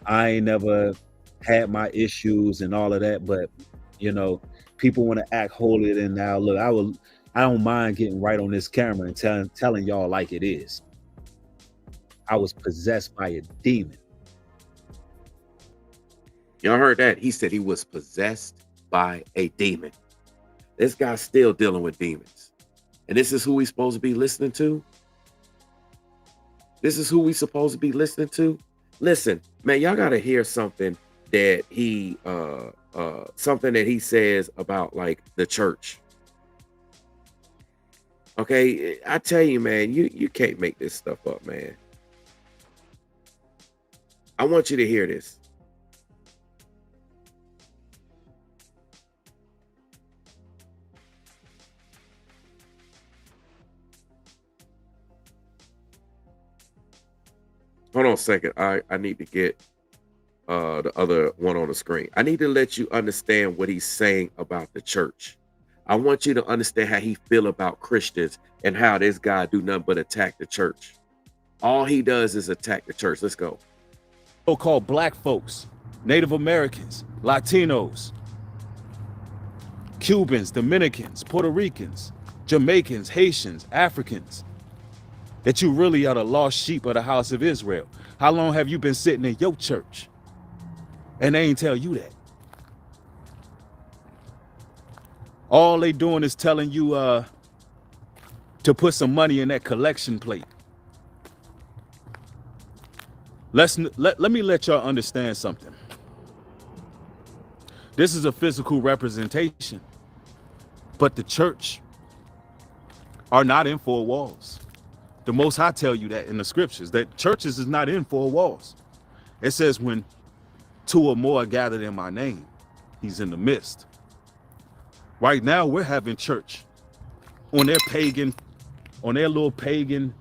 I ain't never had my issues and all of that, but you know, people want to act holier than thou. Look, I don't mind getting right on this camera and telling y'all like it is. I was possessed by a demon.
Y'all heard that? He said he was possessed by a demon. This guy's still dealing with demons. And this is who we supposed to be listening to? This is who we supposed to be listening to? Listen, man, y'all got to hear something that he says about like the church. Okay, I tell you, man, you can't make this stuff up, man. I want you to hear this. Hold on a second. I need to get the other one on the screen. I need to let you understand what he's saying about the church. I want you to understand how he feel about Christians and how this guy do nothing but attack the church. All he does is attack the church. Let's go.
So-called black folks, Native Americans, Latinos, Cubans, Dominicans, Puerto Ricans, Jamaicans, Haitians, Africans, that you really are the lost sheep of the house of Israel. How long have you been sitting in your church? And they ain't tell you that. All they doing is telling you to put some money in that collection plate. Let me let y'all understand something. This is a physical representation, but the church are not in four walls. The Most High tell you that in the scriptures, that churches is not in four walls. It says when two or more are gathered in my name, he's in the midst. Right now, we're having church on their little pagan,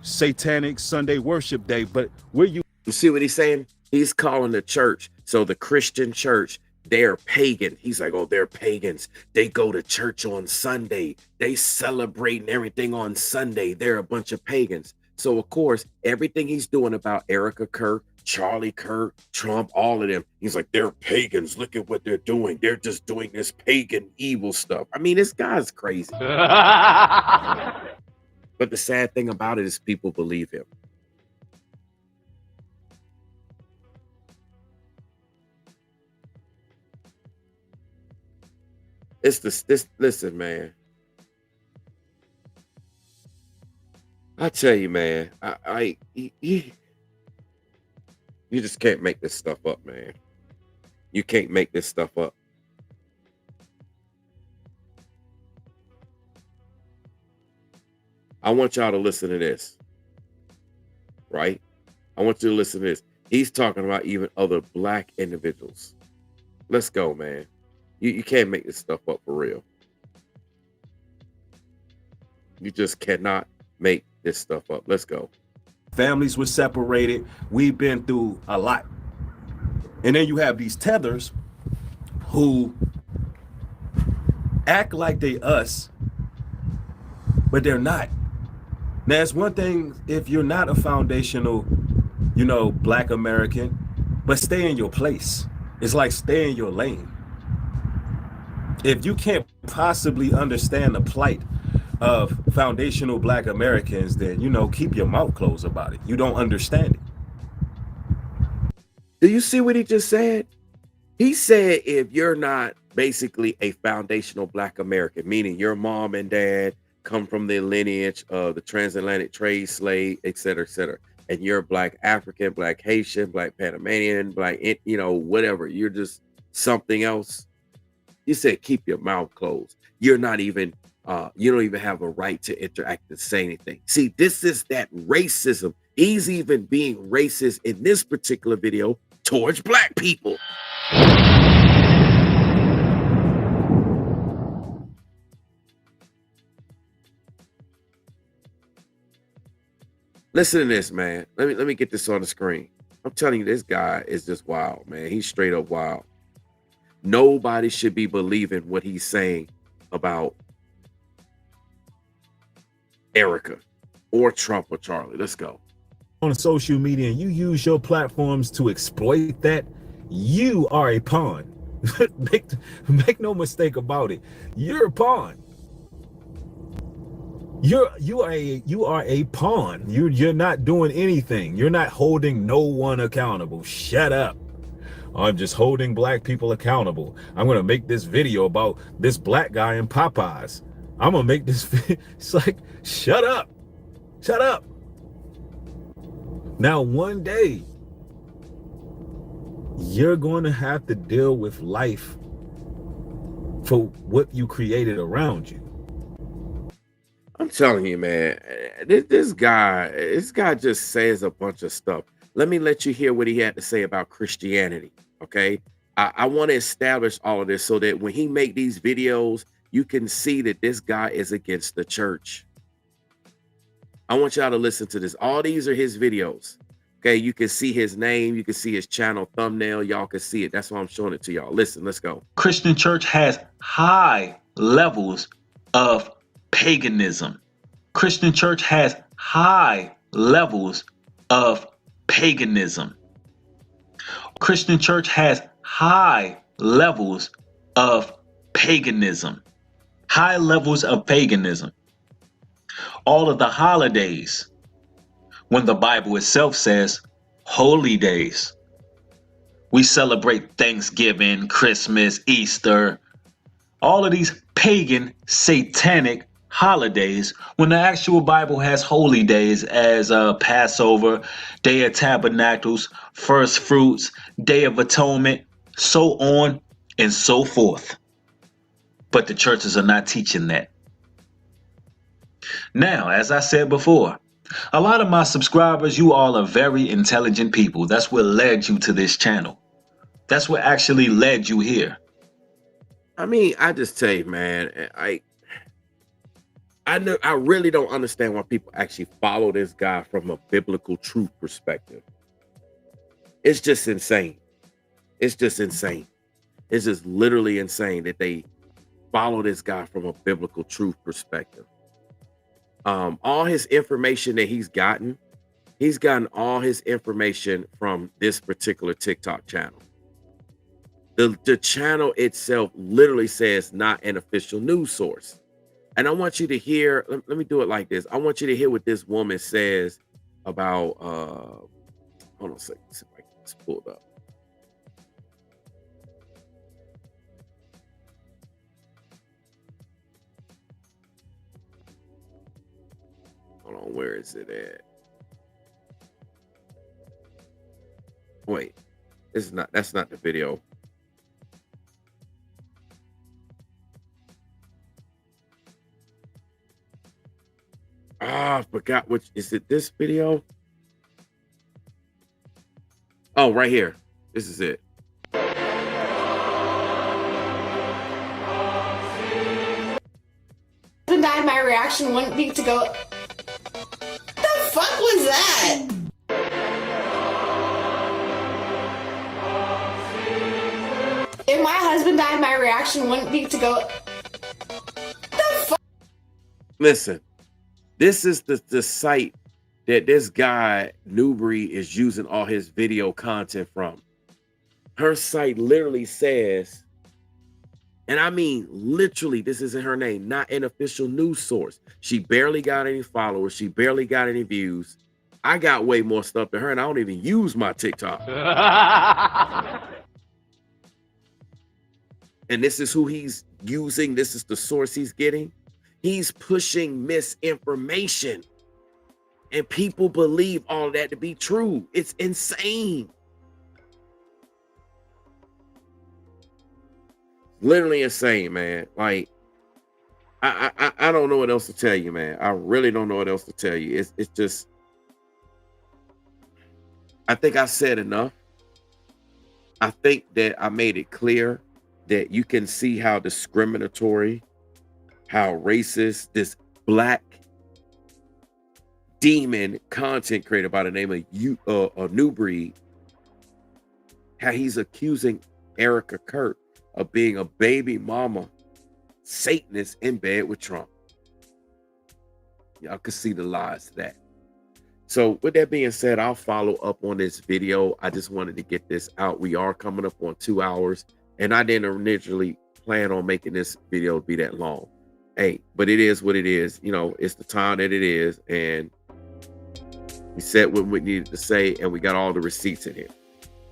satanic Sunday worship day, but you
see what he's saying? He's calling the church. So the Christian church, they're pagan. He's like, oh, they're pagans. They go to church on Sunday. They celebrate everything on Sunday. They're a bunch of pagans. So of course, everything he's doing about Erika Kirk, Charlie Kirk, Trump, all of them, he's like, they're pagans. Look at what they're doing. They're just doing this pagan evil stuff. I mean, this guy's crazy. But the sad thing about it is people believe him. It's this. Listen, man. I tell you, man. You just can't make this stuff up, man. You can't make this stuff up. I want y'all to listen to this, right? I want you to listen to this. He's talking about even other black individuals. Let's go, man. You can't make this stuff up for real. You just cannot make this stuff up. Let's go.
families were separated. We've been through a lot. And then you have these tethers who act like they us, but they're not. Now, it's one thing if you're not a foundational, Black American, but stay in your place. It's like stay in your lane. If you can't possibly understand the plight of foundational Black Americans, then, keep your mouth closed about it. You don't understand it.
Do you see what he just said? He said if you're not basically a foundational Black American, meaning your mom and dad, come from the lineage of the transatlantic trade slave, et cetera, et cetera. And you're black African, black Haitian, black Panamanian, black, you know, whatever. You're just something else. You said keep your mouth closed. You're not even, you don't even have a right to interact and say anything. See, this is that racism. He's even being racist in this particular video towards black people. Listen to this, man. Let me get this on the screen. I'm telling you, this guy is just wild, man. He's straight up wild. Nobody should be believing what he's saying about Erika or Trump or Charlie. Let's go.
On social media and you use your platforms to exploit that, you are a pawn. make no mistake about it. You're a pawn. You are a pawn. You're not doing anything. You're not holding no one accountable. Shut up. I'm just holding black people accountable. I'm gonna make this video about this black guy in Popeyes. I'm gonna make this. It's like, shut up. Shut up. Now, one day, you're going to have to deal with life for what you created around you.
I'm telling you, man, this guy just says a bunch of stuff. Let me let you hear what he had to say about Christianity, okay? I want to establish all of this so that when he make these videos, you can see that this guy is against the church. I want y'all to listen to this. All these are his videos. Okay, you can see his name, you can see his channel thumbnail, y'all can see it. That's why I'm showing it to y'all. Listen, let's go.
Christian church has high levels of paganism. Christian church has high levels of paganism. Christian church has high levels of paganism. High levels of paganism. All of the holidays, when the Bible itself says holy days. We celebrate Thanksgiving, Christmas, Easter, all of these pagan, satanic holidays, when the actual Bible has holy days as Passover, Day of Tabernacles, First Fruits, Day of Atonement, so on and so forth. But the churches are not teaching that. Now, as I said before, a lot of my subscribers, you all are very intelligent people. That's what led you to this channel. That's what actually led you here.
I mean, I just tell you, man, I really don't understand why people actually follow this guy from a biblical truth perspective. It's just insane. It's just insane. It's just literally insane that they follow this guy from a biblical truth perspective. All his information that he's gotten all his information from this particular TikTok channel. The channel itself literally says not an official news source. And I want you to hear, let me do it like this. I want you to hear what this woman says about, hold on a second, see if I can just pull it up. Hold on, where is it at? Wait, that's not the video. I forgot which, is it this video? Oh, right here. This is it.
Died, my reaction wouldn't be to go, the fuck was that? If my husband died, my reaction wouldn't be to go, the fuck?
Listen, this is the site that this guy Newbury is using all his video content from. Her site literally says, and I mean literally, this isn't her name, not an official news source. She barely got any followers. She barely got any views. I got way more stuff than her, and I don't even use my TikTok. And this is who he's using. This is the source he's getting. He's pushing misinformation. And people believe all that to be true. It's insane. Literally insane, man. Like, I don't know what else to tell you, man. I really don't know what else to tell you. It's just, I think I said enough. I think that I made it clear that you can see how discriminatory, how racist this black demon content creator by the name of New Breed, how he's accusing Erika Kirk of being a baby mama Satanist in bed with Trump. Y'all can see the lies to that. So with that being said, I'll follow up on this video. I just wanted to get this out. We are coming up on 2 hours, and I didn't originally plan on making this video be that long. Hey, but it is what it is. You know, it's the time that it is, and we said what we needed to say, and we got all the receipts in here.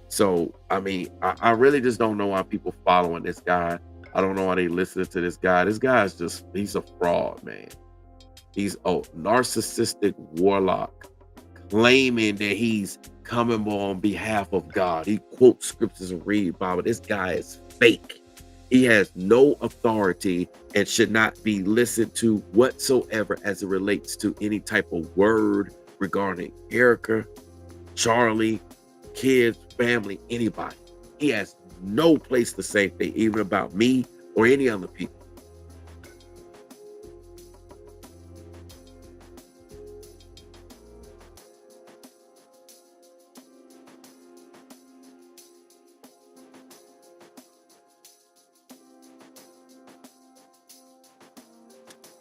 So, I mean, I really just don't know why people following this guy. I don't know why they listening to this guy. This guy is just, he's a fraud, man. He's a narcissistic warlock claiming that he's coming on behalf of God. He quotes scriptures and read Bible. This guy is fake. He has no authority and should not be listened to whatsoever as it relates to any type of word regarding Erika, Charlie, kids, family, anybody. He has no place to say anything, even about me or any other people.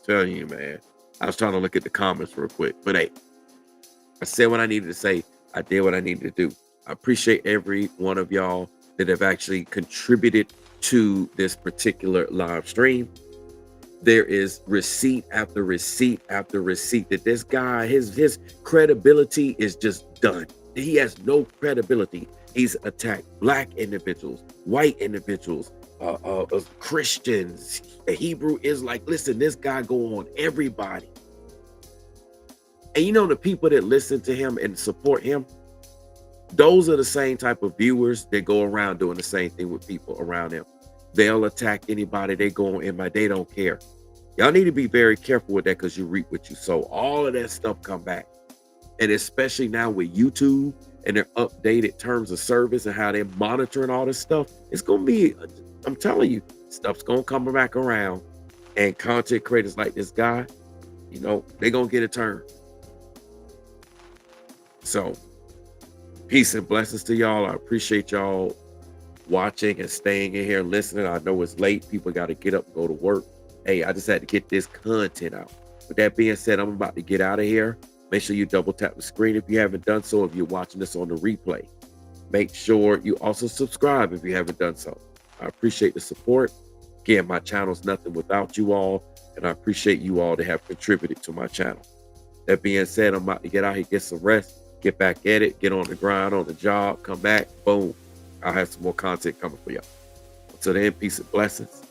Telling you, man. I was trying to look at the comments real quick, but hey, I said what I needed to say. I did what I needed to do. I appreciate every one of y'all that have actually contributed to this particular live stream. There is receipt after receipt after receipt that this guy, his credibility is just done. He has no credibility. He's attacked black individuals, white individuals, Christians, Hebrew is like, listen, this guy go on everybody. And you know, the people that listen to him and support him, those are the same type of viewers that go around doing the same thing with people around them. They'll attack anybody. They go on invite. They don't care. Y'all need to be very careful with that because you reap what you sow. All of that stuff come back. And especially now with YouTube and their updated terms of service and how they're monitoring all this stuff, it's going to be, I'm telling you, stuff's going to come back around. And content creators like this guy, you know, they're going to get a turn. So, peace and blessings to y'all. I appreciate y'all watching and staying in here listening. I know it's late. People got to get up and go to work. Hey, I just had to get this content out. With that being said, I'm about to get out of here. Make sure you double tap the screen if you haven't done so. If you're watching this on the replay, make sure you also subscribe if you haven't done so. I appreciate the support. Again, my channel's nothing without you all, and I appreciate you all that have contributed to my channel. That being said, I'm about to get out here, get some rest, get back at it, get on the grind, on the job, come back, boom. I'll have some more content coming for y'all. Until then, peace and blessings.